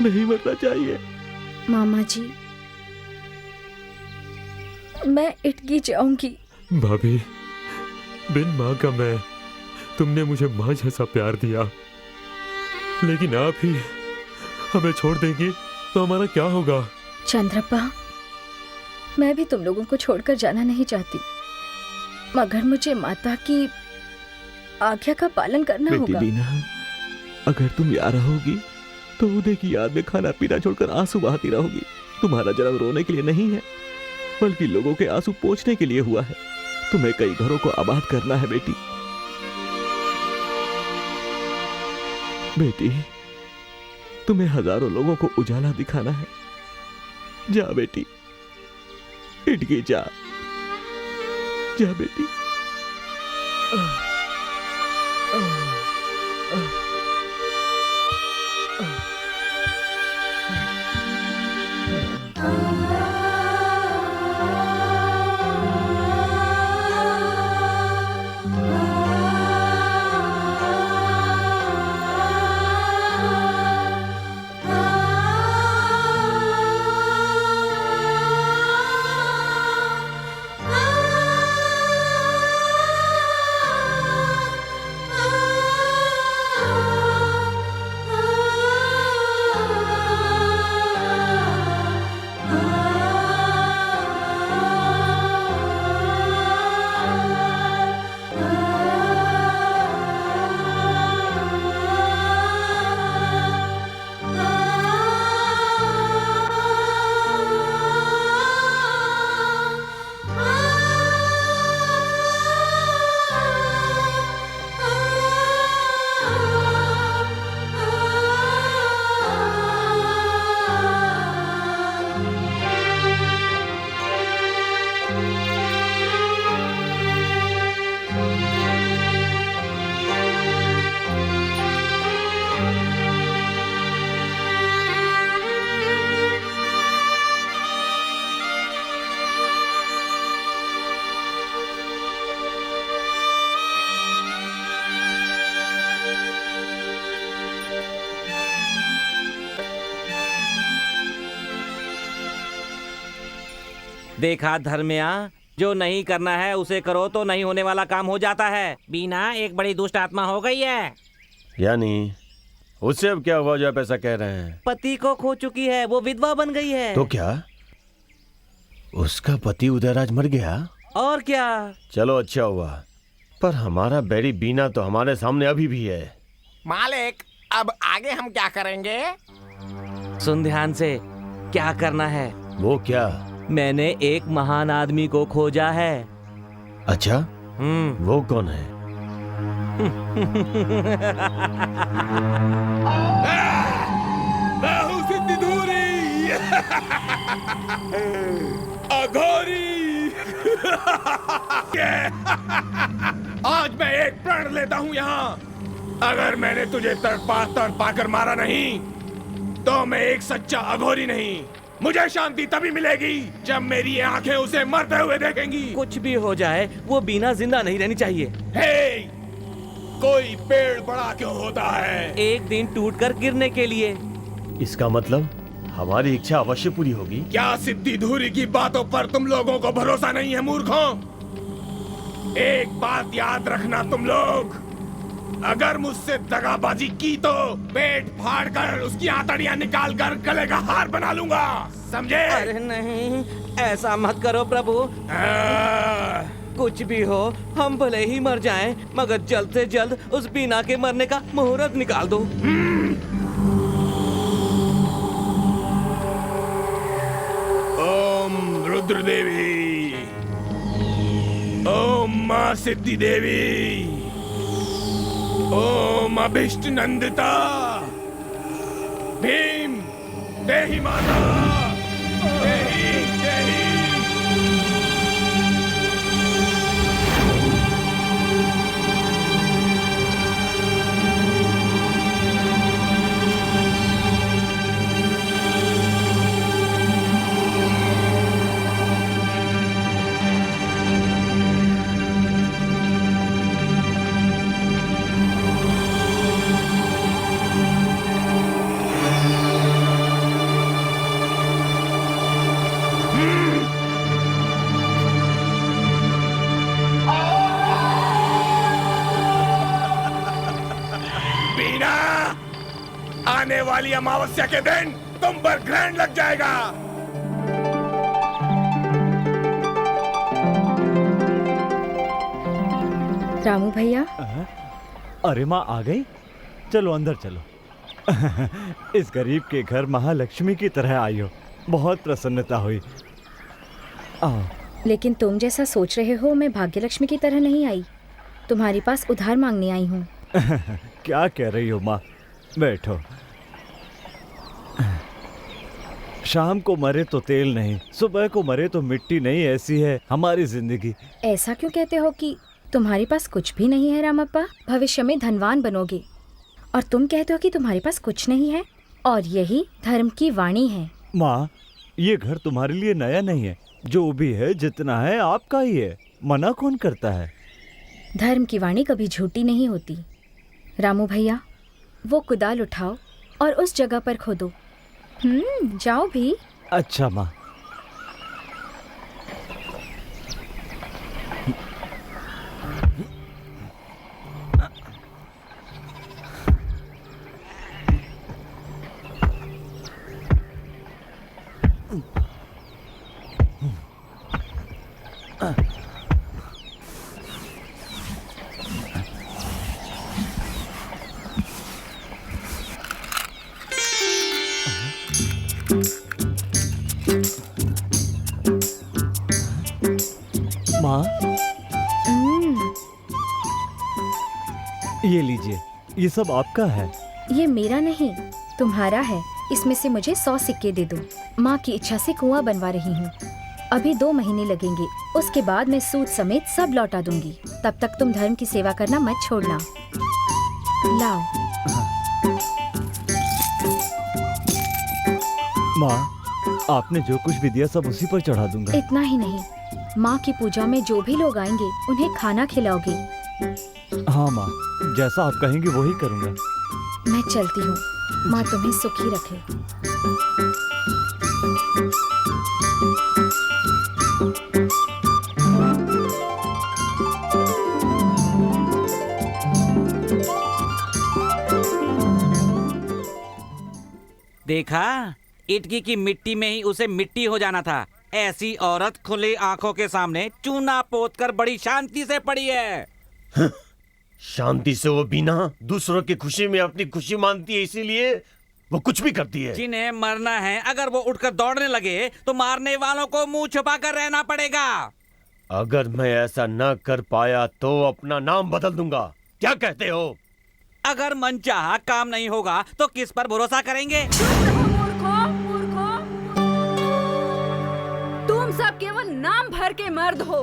नहीं मरना चाहिए। मामा जी, मैं इटकी जाऊंगी। भाभी, बिन माँ का मैं, तुमने मुझे माँ जैसा प्यार दिया, लेकिन आप ही हमें छोड़ देंगी तो हमारा क्या होगा? चंद्रप्पा, मैं भी तुम लोगों को छोड़कर जाना नहीं चाहती, मगर मुझे माता की आज्ञा का पालन करना बेटी होगा। बीना, अगर तुम यहाँ रहोगी तो उदय की याद में खाना पीना छोड़कर आंसू बहाती रहोगी। तुम्हारा जन्म रोने के लिए नहीं है, बल्कि लोगों के आंसू पोंछने के लिए हुआ है। तुम्हें कई घरों को आबाद करना है बेटी। बेटी, तुम्हें हजारों लोगों को उजाला दिखाना है। जा बेटी, इटकी जा, जा बेटी। देखा धर्मया, जो नहीं करना है उसे करो तो नहीं होने वाला काम हो जाता है। बीना एक बड़ी दुष्ट आत्मा हो गई है। यानी उससे अब क्या हुआ जो आप ऐसा कह रहे हैं? पति को खो चुकी है, वो विधवा बन गई है। तो क्या उसका पति उदयराज मर गया? और क्या। चलो अच्छा हुआ, पर हमारा बैरी बीना तो हमारे सामने अभी भी है। मालिक, अब आगे हम क्या करेंगे? सुन ध्यान से, क्या करना है। वो क्या? मैंने एक महान आदमी को खोजा है। अच्छा, वो कौन है? मैं हूँ सिद्धिधूरी, अघोरी। आज मैं एक प्रण लेता हूँ यहाँ। अगर मैंने तुझे तड़पा कर मारा नहीं तो मैं एक सच्चा अघोरी नहीं। मुझे शांति तभी मिलेगी जब मेरी आंखें उसे मरते हुए देखेंगी। कुछ भी हो जाए, वो बीना जिंदा नहीं रहनी चाहिए। हे, कोई पेड़ बड़ा क्यों होता है? एक दिन टूटकर गिरने के लिए। इसका मतलब हमारी इच्छा अवश्य पूरी होगी। क्या सिद्धिधूरी की बातों पर तुम लोगों को भरोसा नहीं है मूर्खों? एक बात याद रखना तुम लोग, अगर मुझसे दगाबाजी की तो पेट फाड़कर उसकी आंतड़ियां निकालकर गले का हार बना लूंगा, समझे? अरे नहीं, ऐसा मत करो प्रभु। कुछ भी हो, हम भले ही मर जाएं, मगर जल्द से जल्द उस बीना के मरने का मुहूर्त निकाल दो। ओम रुद्र देवी, ओम मां सिद्धि देवी, ओम अभिष्ट नंदिता, भीम देहि माता, देहि देहि। आने वाली अमावस्या के दिन तुम पर ग्रहण लग जाएगा। रामू भैया। अरे माँ आ गई, चलो अंदर चलो। इस गरीब के घर महालक्ष्मी की तरह आई हो, बहुत प्रसन्नता हुई। आओ। लेकिन तुम जैसा सोच रहे हो, मैं भाग्यलक्ष्मी की तरह नहीं आई। तुम्हारे पास उधार मांगने आई हूँ। क्या कह रही हो माँ, बैठो। शाम को मरे तो तेल नहीं, सुबह को मरे तो मिट्टी नहीं, ऐसी है हमारी जिंदगी। ऐसा क्यों कहते हो कि तुम्हारे पास कुछ भी नहीं है रामप्पा? भविष्य में धनवान बनोगे और तुम कहते हो कि तुम्हारे पास कुछ नहीं है, और यही धर्म की वाणी है। माँ, ये घर तुम्हारे लिए नया नहीं है, जो भी है जितना है आपका ही है, मना कौन करता है? धर्म की वाणी कभी झूठी नहीं होती। रामू भैया, वो कुदाल उठाओ और उस जगह पर खोदो। जाओ भी। अच्छा माँ। माँ, ये लीजिए, ये सब आपका है। ये मेरा नहीं, तुम्हारा है। इसमें से मुझे 100 सिक्के दे दो। माँ की इच्छा से कुआं बनवा रही हूँ। अभी 2 महीने लगेंगे, उसके बाद मैं सूद समेत सब लौटा दूंगी। तब तक तुम धर्म की सेवा करना मत छोड़ना। लाओ। माँ, आपने जो कुछ भी दिया सब उसी पर चढ़ा दूंगा। इतना ही नहीं, माँ की पूजा में जो भी लोग आएंगे उन्हें खाना खिलाओगे। हाँ माँ, जैसा आप कहेंगे वही करूँगा। मैं चलती हूँ, माँ तुम्हें सुखी रखे। देखा, इटकी की मिट्टी में ही उसे मिट्टी हो जाना था। ऐसी औरत खुली आंखों के सामने चूना पोत कर बड़ी शांति से पड़ी है। शांति से वो बिना दूसरों की खुशी में अपनी खुशी मानती है, इसीलिए वो कुछ भी करती है। जिन्हें मरना है, अगर वो उठकर दौड़ने लगे तो मारने वालों को मुंह छुपा कर रहना पड़ेगा। अगर मैं ऐसा न कर पाया तो अपना नाम बदल दूंगा। क्या कहते हो? अगर मनचाहा काम नहीं होगा तो किस पर भरोसा करेंगे? तुम सब केवल नाम भर के मर्द हो,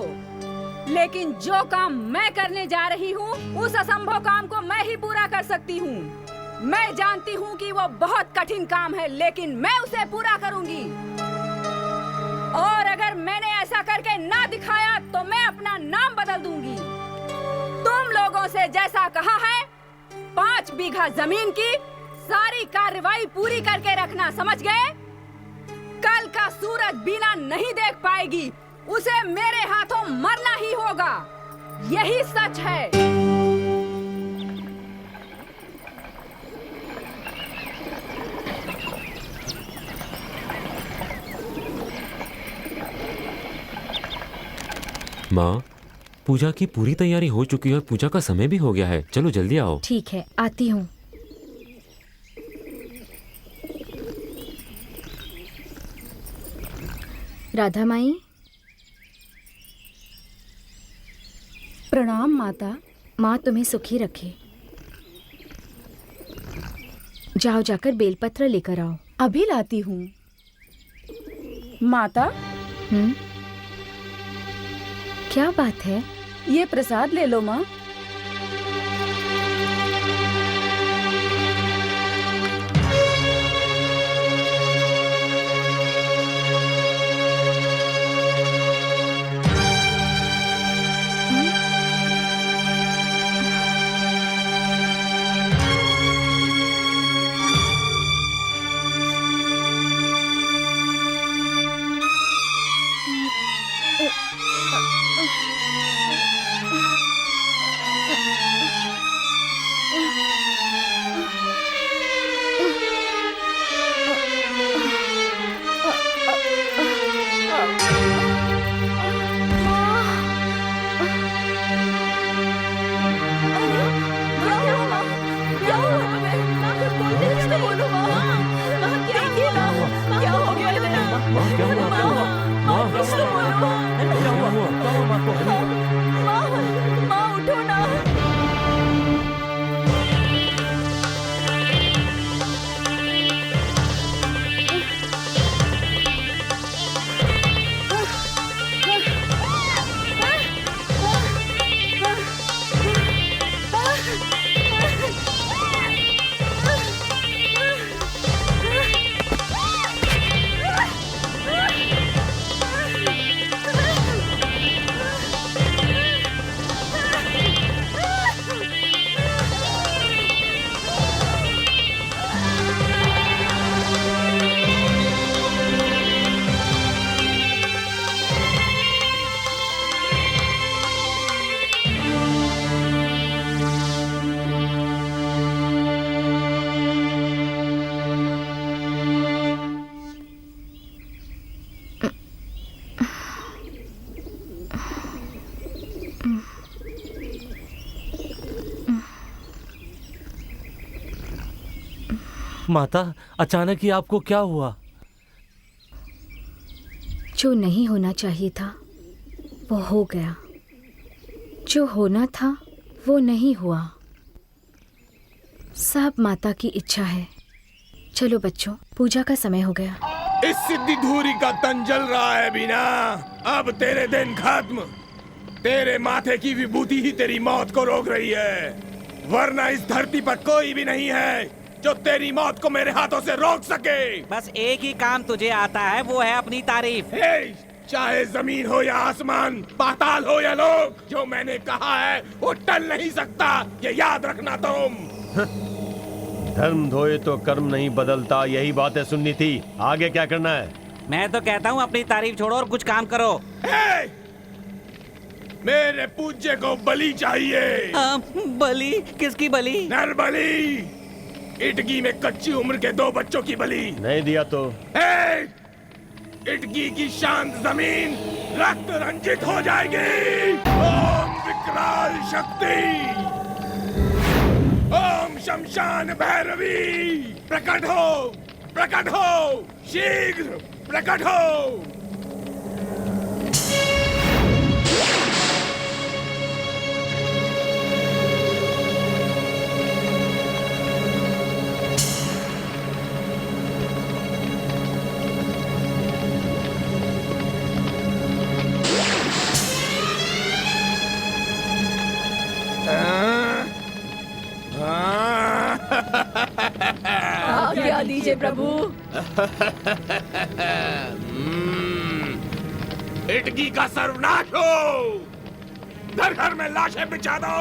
लेकिन जो काम मैं करने जा रही हूँ उस असंभव काम को मैं ही पूरा कर सकती हूँ। मैं जानती हूँ कि वो बहुत कठिन काम है, लेकिन मैं उसे पूरा करूँगी। और अगर मैंने ऐसा करके ना दिखाया तो मैं अपना नाम बदल दूंगी। तुम लोगों से जैसा कहा है, 5 बीघा जमीन की सारी कार्रवाई पूरी करके रखना, समझ गए? कल का सूरज बीना नहीं देख पाएगी, उसे मेरे हाथों मरना ही होगा। यही सच है। माँ, पूजा की पूरी तैयारी हो चुकी है और पूजा का समय भी हो गया है। चलो जल्दी आओ। ठीक है, आती हूँ। राधा माई। प्रणाम माता। माँ तुम्हें सुखी रखे। जाओ, जाकर बेलपत्र लेकर आओ। अभी लाती हूँ माता। क्या बात है? ये प्रसाद ले लो माँ। माता, अचानक ही आपको क्या हुआ? जो नहीं होना चाहिए था वो हो गया, जो होना था वो नहीं हुआ। सब माता की इच्छा है। चलो बच्चों, पूजा का समय हो गया। इस सिद्धि धूरी का तन जल रहा है बीना। अब तेरे दिन खत्म। तेरे माथे की विभूति ही तेरी मौत को रोक रही है, वरना इस धरती पर कोई भी नहीं है जो तेरी मौत को मेरे हाथों से रोक सके। बस एक ही काम तुझे आता है, वो है अपनी तारीफ। चाहे जमीन हो या आसमान, पाताल हो या लोक, जो मैंने कहा है वो टल नहीं सकता, ये याद रखना तुम। धर्म धोए तो कर्म नहीं बदलता, यही बातें सुननी थी। आगे क्या करना है? मैं तो कहता हूँ अपनी तारीफ छोड़ो और कुछ काम करो। मेरे पूज्य को बलि चाहिए। बलि? किसकी बलि? नर बलि। इटकी में कच्ची उम्र के 2 बच्चों की बलि नहीं दिया तो इटकी की शांत जमीन रक्त रंजित हो जाएगी। ओम विकराल शक्ति, ओम शमशान भैरवी, प्रकट हो, शीघ्र प्रकट हो। आज्ञा दीजिए प्रभु। इटकी का सर्वनाश हो, घर घर में लाशें बिछा दो,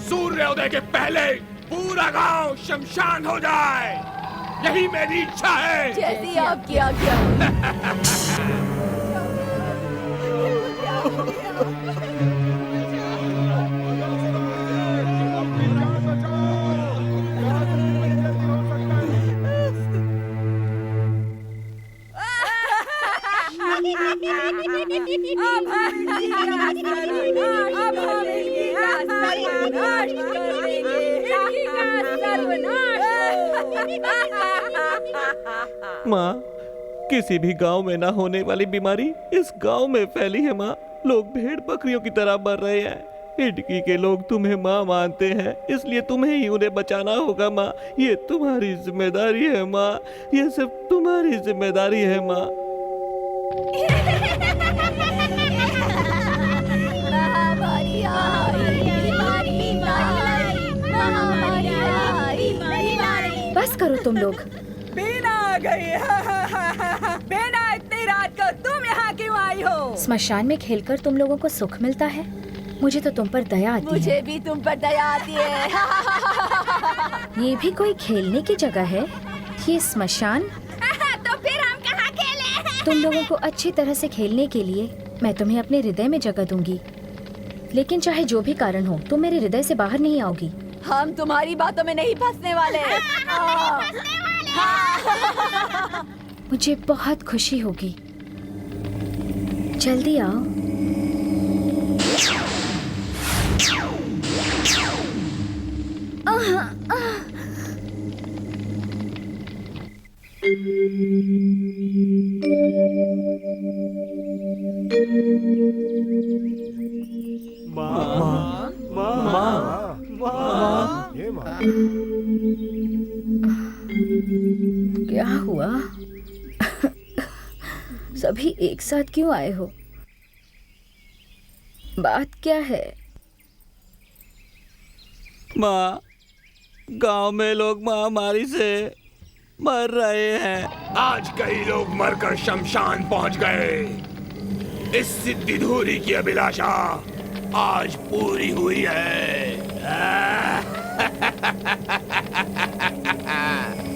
सूर्योदय के पहले पूरा गांव शमशान हो जाए, यही मेरी इच्छा है। जैसी आपकी आज्ञा। माँ, किसी भी गांव में ना होने वाली बीमारी इस गांव में फैली है माँ। लोग भेड़ बकरियों की तरह मर रहे हैं। इटकी के लोग तुम्हें माँ मानते हैं, इसलिए तुम्हें ही उन्हें बचाना होगा माँ। ये तुम्हारी जिम्मेदारी है माँ, ये सब तुम्हारी जिम्मेदारी है माँ। बस करो तुम लोग। बीना आ गई। बीना, इतनी रात को तुम यहाँ क्यों आई हो? स्मशान में खेलकर तुम लोगों को सुख मिलता है, मुझे तो तुम पर दया आती है। मुझे भी तुम पर दया आती है। ये भी कोई खेलने की जगह है? ये स्मशान? तो फिर हम कहाँ खेले? तुम लोगों को अच्छी तरह से खेलने के लिए मैं तुम्हें अपने हृदय में जगह दूंगी, लेकिन चाहे जो भी कारण हो तुम मेरे हृदय से बाहर नहीं आओगी। हम तुम्हारी बातों में नहीं फंसने वाले। मुझे बहुत खुशी होगी, जल्दी आओ। क्या हुआ? सभी एक साथ क्यों आए हो? बात क्या है? माँ, गांव में लोग महामारी से मर रहे हैं। आज कई लोग मरकर शमशान पहुंच गए। इस सिद्धि धूरी की अभिलाषा आज पूरी हुई है।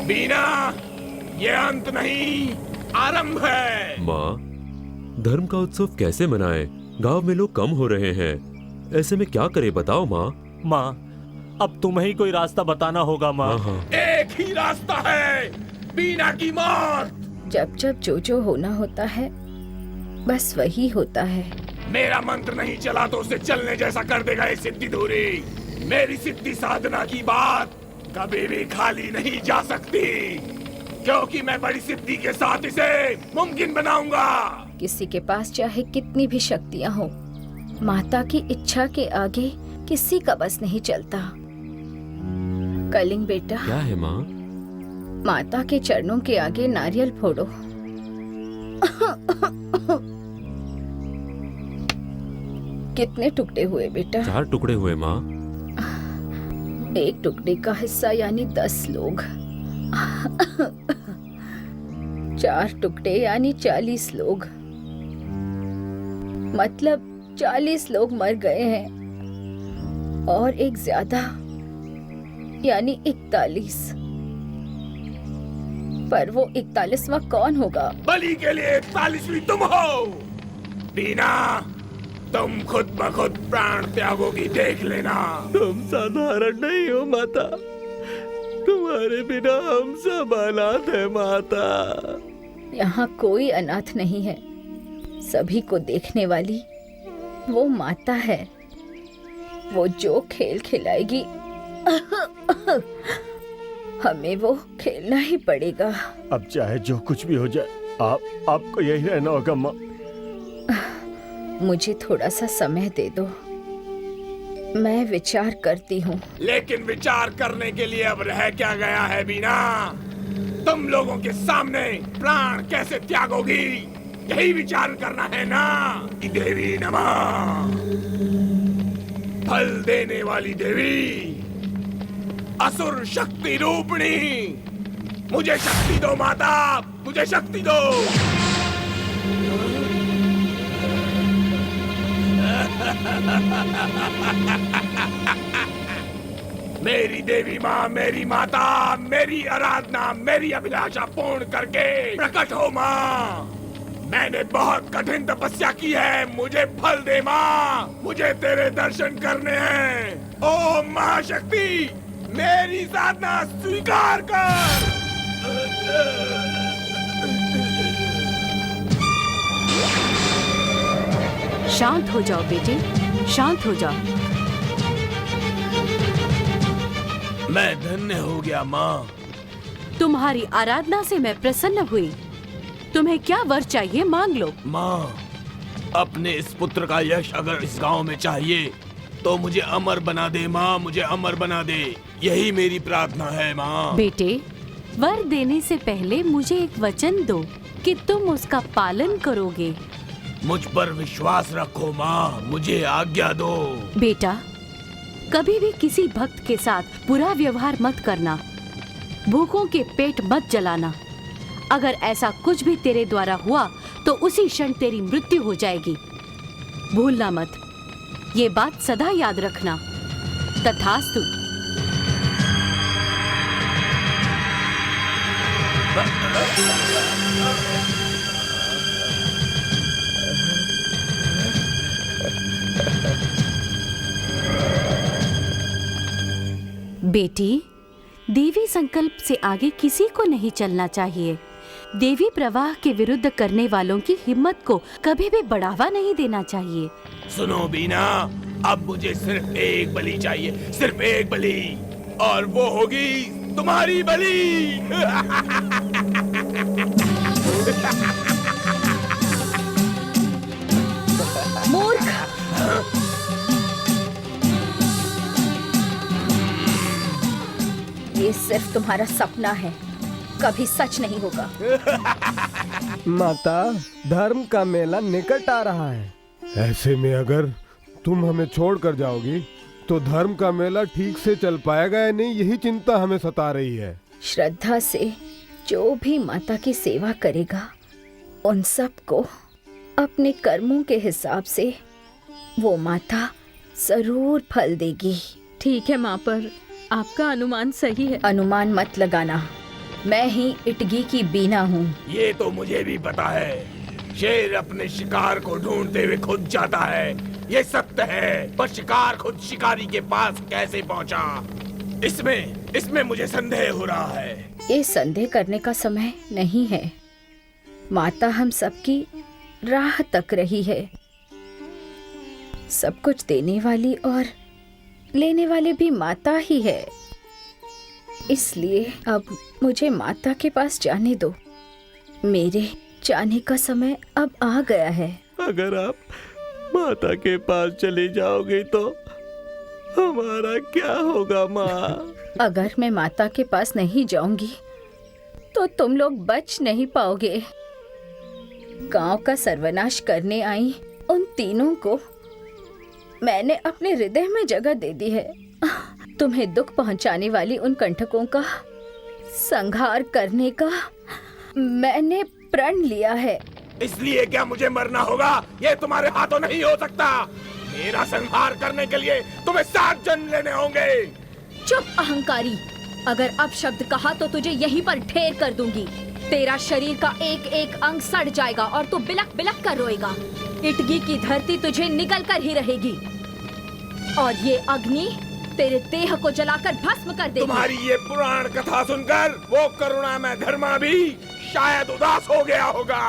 बीना, ये अंत नहीं, आरंभ है। माँ, धर्म का उत्सव कैसे मनाएं? गांव में लोग कम हो रहे हैं, ऐसे में क्या करें बताओ माँ। माँ, अब तुम्हें ही कोई रास्ता बताना होगा माँ। एक ही रास्ता है, बीना की मौत। जब जब जो होना होता है बस वही होता है। मेरा मंत्र नहीं चला तो उसे चलने जैसा कर देगा ये सिद्धि धूरी। मेरी सिद्धि साधना की बात कभी भी खाली नहीं जा सकती, क्योंकि मैं बड़ी सिद्धि के साथ इसे मुमकिन बनाऊंगा। किसी के पास चाहे कितनी भी शक्तियां हो, माता की इच्छा के आगे किसी का बस नहीं चलता। कलिंग बेटा, क्या है माँ? माता के चरणों के आगे नारियल फोड़ो। कितने टुकड़े हुए बेटा? 4 टुकड़े हुए माँ। एक टुकड़े का हिस्सा यानी 10 लोग। 4 टुकड़े यानी 40 लोग। मतलब 40 लोग मर गए हैं और एक ज्यादा यानी 41। पर वो 41वां कौन होगा? बलि के लिए 41वीं तुम हो। बीना, तुम खुद ब खुद प्राण त्यागोगी, देख लेना। तुम साधारण नहीं हो माता, तुम्हारे बिना हम सब अनाथ है माता। यहाँ कोई अनाथ नहीं है, सभी को देखने वाली वो माता है। वो जो खेल खिलाएगी हमें वो खेलना ही पड़ेगा। अब चाहे जो कुछ भी हो जाए, आपको यही रहना होगा माँ। मुझे थोड़ा सा समय दे दो, मैं विचार करती हूँ। लेकिन विचार करने के लिए अब रह क्या गया है बीना? तुम लोगों के सामने प्राण कैसे त्यागोगी, यही विचार करना है ना? देवी नमः, फल देने वाली देवी, असुर शक्ति रूपिणी, मुझे शक्ति दो माता, मुझे शक्ति दो। मेरी देवी माँ, मेरी माता, मेरी आराधना, मेरी अभिलाषा पूर्ण करके प्रकट हो माँ। मैंने बहुत कठिन तपस्या की है, मुझे फल दे माँ, मुझे तेरे दर्शन करने हैं। ओम महाशक्ति, मेरी साधना स्वीकार कर। शांत हो जाओ बेटे, शांत हो जाओ। मैं धन्य हो गया माँ। तुम्हारी आराधना से मैं प्रसन्न हुई। तुम्हें क्या वर चाहिए मांग लो। माँ, अपने इस पुत्र का यश अगर इस गांव में चाहिए तो मुझे अमर बना दे माँ, मुझे अमर बना दे, यही मेरी प्रार्थना है माँ। बेटे, वर देने से पहले मुझे एक वचन दो कि तुम उसका पालन करोगे। मुझ पर विश्वास रखो माँ, मुझे आज्ञा दो। बेटा, कभी भी किसी भक्त के साथ बुरा व्यवहार मत करना, भूखों के पेट मत जलाना। अगर ऐसा कुछ भी तेरे द्वारा हुआ तो उसी क्षण तेरी मृत्यु हो जाएगी। भूलना मत, ये बात सदा याद रखना। तथास्तु। बेटी, देवी संकल्प से आगे किसी को नहीं चलना चाहिए। देवी प्रवाह के विरुद्ध करने वालों की हिम्मत को कभी भी बढ़ावा नहीं देना चाहिए। सुनो बीना, अब मुझे सिर्फ एक बलि चाहिए, सिर्फ एक बलि, और वो होगी तुम्हारी बलि। मूर्ख! ये सिर्फ तुम्हारा सपना है, कभी सच नहीं होगा। माता, धर्म का मेला निकट आ रहा है। ऐसे में अगर तुम हमें छोड़कर जाओगी तो धर्म का मेला ठीक से चल पाएगा या नहीं, यही चिंता हमें सता रही है। श्रद्धा से जो भी माता की सेवा करेगा, उन सबको अपने कर्मों के हिसाब से वो माता जरूर फल देगी। ठीक है माँ, पर आपका अनुमान सही है। अनुमान मत लगाना, मैं ही इटगी की बीना हूँ। ये तो मुझे भी पता है, शेर अपने शिकार को ढूंढते हुए खुद जाता है, ये सत्य है। पर शिकार खुद शिकारी के पास कैसे पहुँचा, इसमें मुझे संदेह हो रहा है। ये संदेह करने का समय नहीं है। माता हम सबकी राह तक रही है। सब कुछ देने वाली और लेने वाले भी माता ही है। इसलिए अब मुझे माता के पास जाने दो। मेरे जाने का समय अब आ गया है। अगर आप माता के पास चली जाओगी तो हमारा क्या होगा माँ? अगर मैं माता के पास नहीं जाऊंगी तो तुम लोग बच नहीं पाओगे। गांव का सर्वनाश करने आई उन तीनों को मैंने अपने हृदय में जगह दे दी है। तुम्हें दुख पहुंचाने वाली उन कंटकों का संहार करने का मैंने प्रण लिया है। इसलिए क्या मुझे मरना होगा? ये तुम्हारे हाथों नहीं हो सकता। मेरा संहार करने के लिए तुम्हें 7 जन्म लेने होंगे। चुप अहंकारी, अगर अब शब्द कहा तो तुझे यहीं पर ढेर कर दूंगी। तेरा शरीर का एक एक अंग सड़ जाएगा और तू बिलक बिलक कर रोएगा। इटगी की धरती तुझे निगल कर ही रहेगी और ये अग्नि तेरे देह को जलाकर भस्म कर देगी। तुम्हारी ये पुराण कथा सुनकर वो करुणामय धर्मा भी शायद उदास हो गया होगा।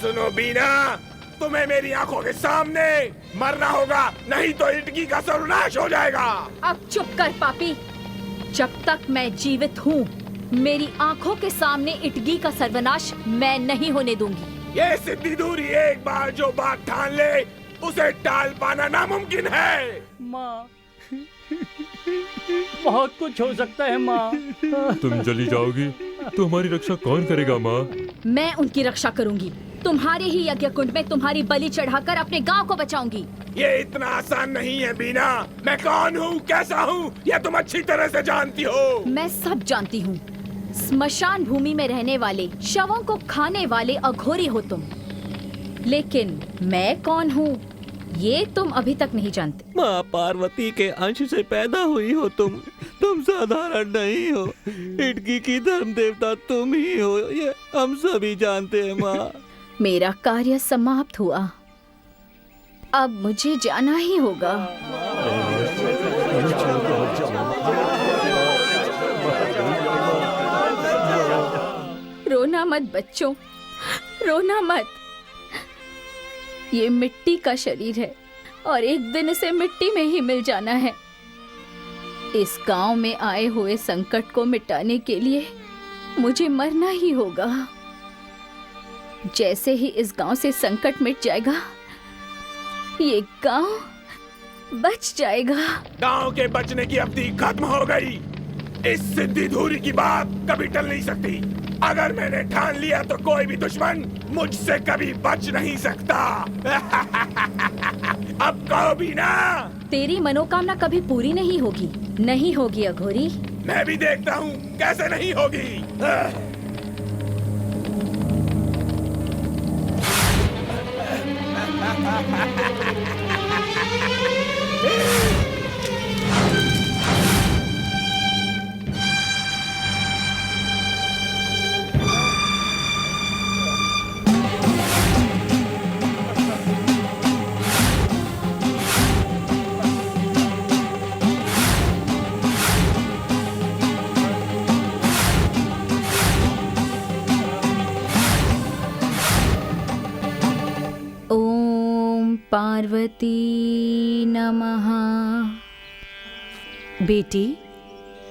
सुनो बीना, तुम्हें मेरी आंखों के सामने मरना होगा, नहीं तो इटकी का सर्वनाश हो जाएगा। अब चुप कर पापी। जब तक मैं जीवित हूँ, मेरी आंखों के सामने इटगी का सर्वनाश मैं नहीं होने दूंगी। ये सिद्धि दूरी एक बार जो बात ठान ले, उसे टाल पाना नामुमकिन है। माँ, बहुत कुछ हो सकता है माँ। तुम चली जाओगी तो हमारी रक्षा कौन करेगा माँ? मैं उनकी रक्षा करूंगी। तुम्हारे ही यज्ञ कुंड में तुम्हारी बलि चढ़ाकर अपने गांव को बचाऊंगी। ये इतना आसान नहीं है बीना। मैं कौन हूँ, कैसा हूँ, ये तुम अच्छी तरह से जानती हो। मैं सब जानती हूँ। स्मशान भूमि में रहने वाले, शवों को खाने वाले अघोरी हो तुम। लेकिन मैं कौन हूँ ये तुम अभी तक नहीं जानते। माँ पार्वती के अंश से पैदा हुई हो तुम साधारण नहीं हो। इटकी की धर्म देवता तुम ही हो, ये हम सभी जानते हैं माँ। मेरा कार्य समाप्त हुआ, अब मुझे जाना ही होगा। रोना मत बच्चों, रोना मत। ये मिट्टी का शरीर है और एक दिन इसे मिट्टी में ही मिल जाना है। इस गांव में आए हुए संकट को मिटाने के लिए मुझे मरना ही होगा। जैसे ही इस गांव से संकट मिट जाएगा, ये गांव बच जाएगा। गांव के बचने की अवधि खत्म हो गई। इस सिद्धि धूरी की बात कभी टल नहीं सकती। अगर मैंने ठान लिया तो कोई भी दुश्मन मुझसे कभी बच नहीं सकता। अब कहो भी ना। तेरी मनोकामना कभी पूरी नहीं होगी, नहीं होगी अघोरी। मैं भी देखता हूँ कैसे नहीं होगी। पार्वती नमः। बेटी,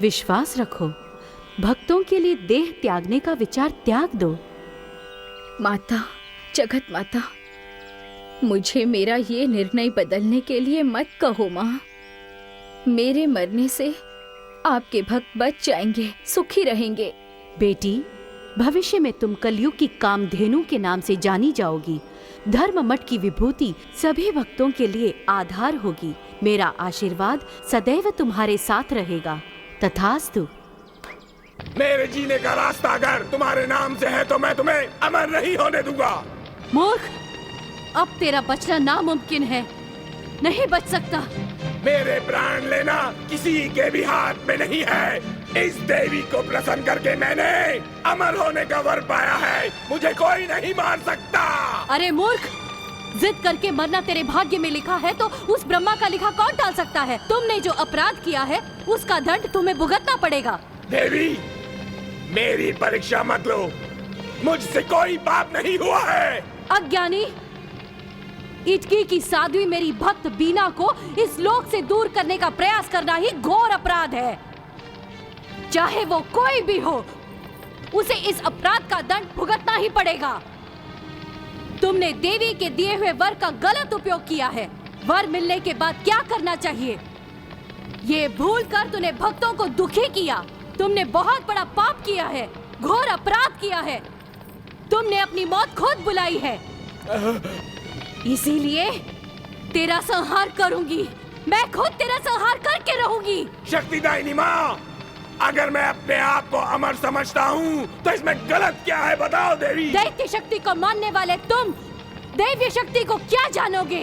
विश्वास रखो, भक्तों के लिए देह त्यागने का विचार त्याग दो। माता, जगत माता, मुझे मेरा ये निर्णय बदलने के लिए मत कहो माँ। मेरे मरने से आपके भक्त बच जाएंगे, सुखी रहेंगे। बेटी, भविष्य में तुम कलयुग की कामधेनु के नाम से जानी जाओगी। धर्म मठ की विभूति सभी भक्तों के लिए आधार होगी। मेरा आशीर्वाद सदैव तुम्हारे साथ रहेगा। तथास्तु। मेरे जीने का रास्ता अगर तुम्हारे नाम से है तो मैं तुम्हें अमर नहीं होने दूंगा। मूर्ख, अब तेरा बचना नामुमकिन है, नहीं बच सकता। मेरे प्राण लेना किसी के भी हाथ में नहीं है। इस देवी को प्रसन्न करके मैंने अमर होने का वर पाया है। मुझे कोई नहीं मार सकता। अरे मूर्ख, जिद करके मरना तेरे भाग्य में लिखा है तो उस ब्रह्मा का लिखा कौन टाल सकता है? तुमने जो अपराध किया है उसका दंड तुम्हें भुगतना पड़ेगा। देवी, मेरी परीक्षा मत लो, मुझसे कोई पाप नहीं हुआ है। अज्ञानी, इटकी की साध्वी मेरी भक्त बीना को इस लोक से दूर करने का प्रयास करना ही घोर अपराध है। चाहे वो कोई भी हो, उसे इस अपराध का दंड भुगतना ही पड़ेगा। तुमने देवी के दिए हुए वर का गलत उपयोग किया है। वर मिलने के बाद क्या करना चाहिए, ये भूल कर तूने भक्तों को दुखी किया। तुमने बहुत बड़ा पाप किया है, घोर अपराध किया है। तुमने अपनी मौत खुद बुलाई है। इसीलिए तेरा संहार करूंगी। मैं खुद तेरा संहार करके रहूंगी। शक्तिदायिनी माँ, अगर मैं अपने आप को अमर समझता हूँ तो इसमें गलत क्या है, बताओ देवी। दैत्य शक्ति को मानने वाले तुम दैवीय शक्ति को क्या जानोगे?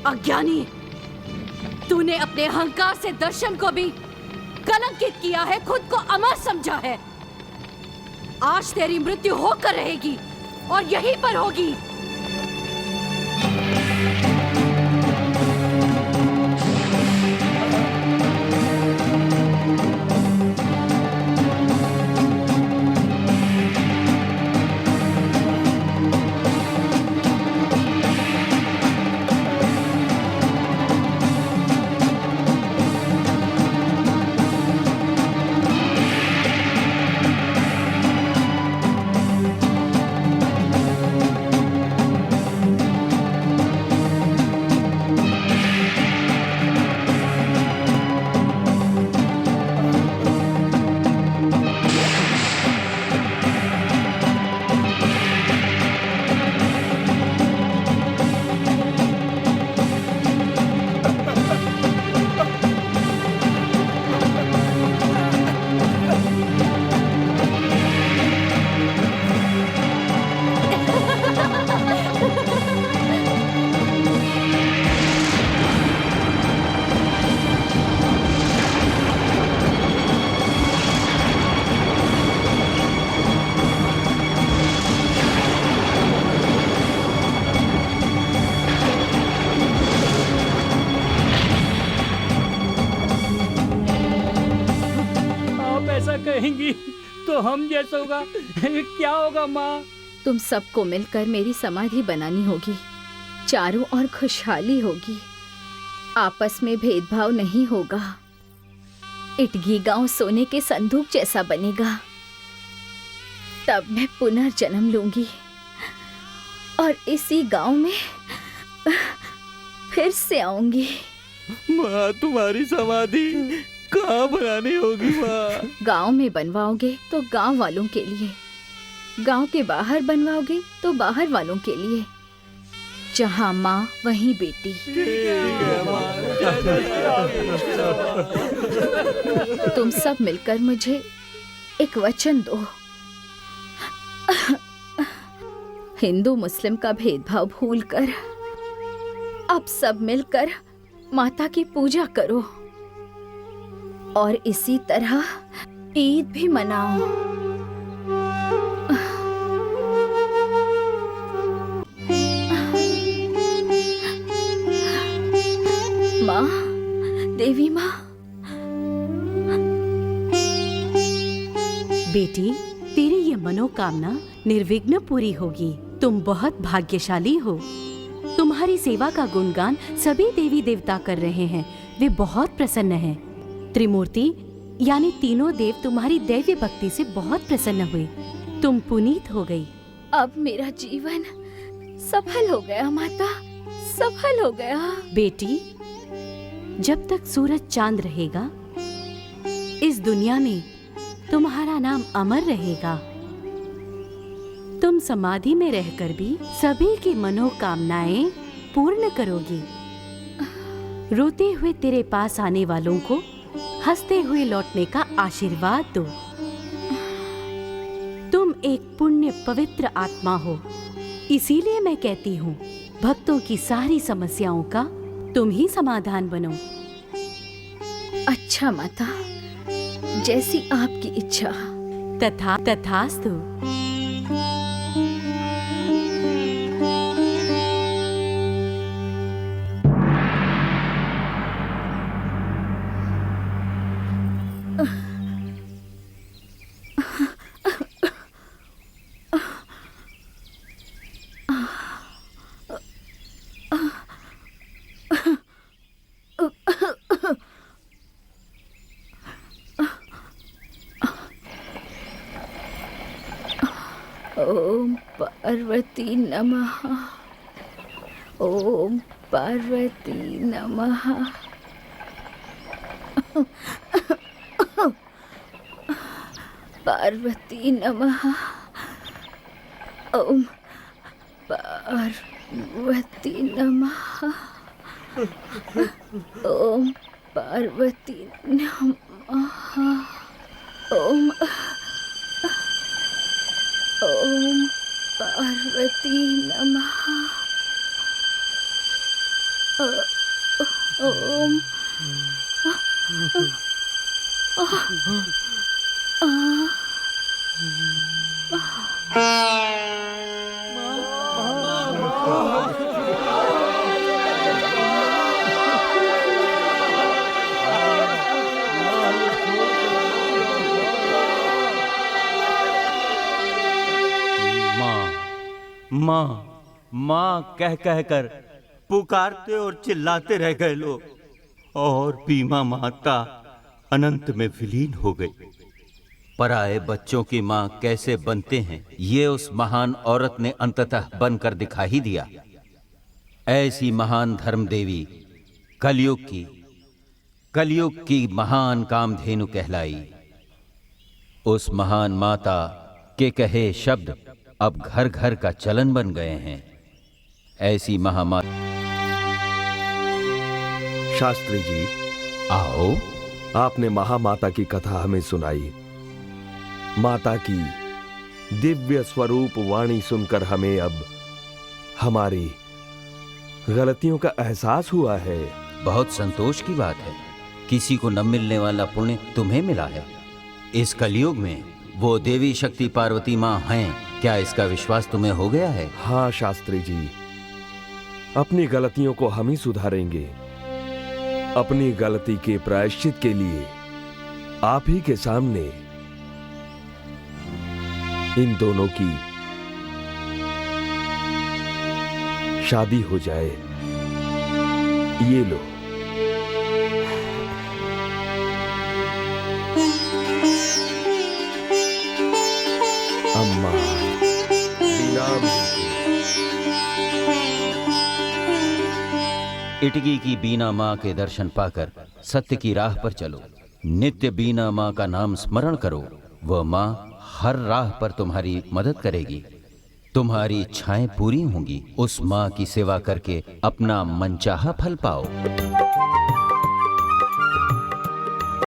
अज्ञानी, तूने अपने अहंकार से दर्शन को भी कलंकित किया है, खुद को अमर समझा है। आज तेरी मृत्यु होकर रहेगी और यहीं पर होगी। रहेंगी तो हम जैसों का क्या होगा माँ? तुम सबको मिलकर मेरी समाधि बनानी होगी। चारों ओर खुशहाली होगी, आपस में भेदभाव नहीं होगा। इटगी गांव सोने के संदूक जैसा बनेगा। तब मैं पुनर्जन्म लूंगी और इसी गांव में फिर से आऊंगी। माँ, तुम्हारी समाधि कहाँ बनानी होगी माँ? गांव में बनवाओगे तो गांव वालों के लिए, गांव के बाहर बनवाओगे तो बाहर वालों के लिए। जहाँ माँ वहीं बेटी। तुम सब मिलकर मुझे एक वचन दो। हिंदू मुस्लिम का भेदभाव भूलकर अब सब मिलकर माता की पूजा करो और इसी तरह ईद भी मनाओ। माँ, देवी माँ। बेटी, तेरी ये मनोकामना निर्विघ्न पूरी होगी। तुम बहुत भाग्यशाली हो। तुम्हारी सेवा का गुणगान सभी देवी देवता कर रहे हैं। वे बहुत प्रसन्न हैं। त्रिमूर्ति यानी तीनों देव तुम्हारी दैवी भक्ति से बहुत प्रसन्न हुए। तुम पुनीत हो गई। अब मेरा जीवन सफल हो गया माता, सफल हो गया। बेटी, जब तक सूरज चांद रहेगा इस दुनिया में तुम्हारा नाम अमर रहेगा। तुम समाधि में रहकर भी सभी की मनोकामनाएं पूर्ण करोगी। रोते हुए तेरे पास आने वालों को हंसते हुए लौटने का आशीर्वाद दो। तुम एक पुण्य पवित्र आत्मा हो, इसीलिए मैं कहती हूँ भक्तों की सारी समस्याओं का तुम ही समाधान बनो। अच्छा माता, जैसी आपकी इच्छा। तथास्तु। ओम पार्वती नमः। ओम पार्वती नमः। पार्वती नमः। ओम पार्वती नमः। ओम पार्वती नमः। ओम पार्वती नमः। ओम माँ माँ कह कह कर पुकारते और चिल्लाते रह गए लोग, और बीमा माता अनंत में विलीन हो गई। पराए बच्चों की माँ कैसे बनते हैं, ये उस महान औरत ने अंततः बनकर दिखा ही दिया। ऐसी महान धर्म देवी कलयुग की महान कामधेनु कहलाई। उस महान माता के कहे शब्द अब घर घर का चलन बन गए हैं। ऐसी महामाता। शास्त्री जी, आओ। आपने महामाता की कथा हमें सुनाई। माता की दिव्य स्वरूप वाणी सुनकर हमें अब हमारी गलतियों का एहसास हुआ है। बहुत संतोष की बात है। किसी को न मिलने वाला पुण्य तुम्हें मिला है। इस कलयुग में वो देवी शक्ति पार्वती माँ हैं, क्या इसका विश्वास तुम्हें हो गया है? हाँ शास्त्री जी, अपनी गलतियों को हम ही सुधारेंगे। अपनी गलती के प्रायश्चित के लिए आप ही के सामने इन दोनों की शादी हो जाए। ये लो। अम्मा, इटकी की बीना माँ के दर्शन पाकर सत्य की राह पर चलो। नित्य बीना माँ का नाम स्मरण करो। वह माँ हर राह पर तुम्हारी मदद करेगी। तुम्हारी इच्छाएं पूरी होंगी। उस माँ की सेवा करके अपना मनचाहा फल पाओ।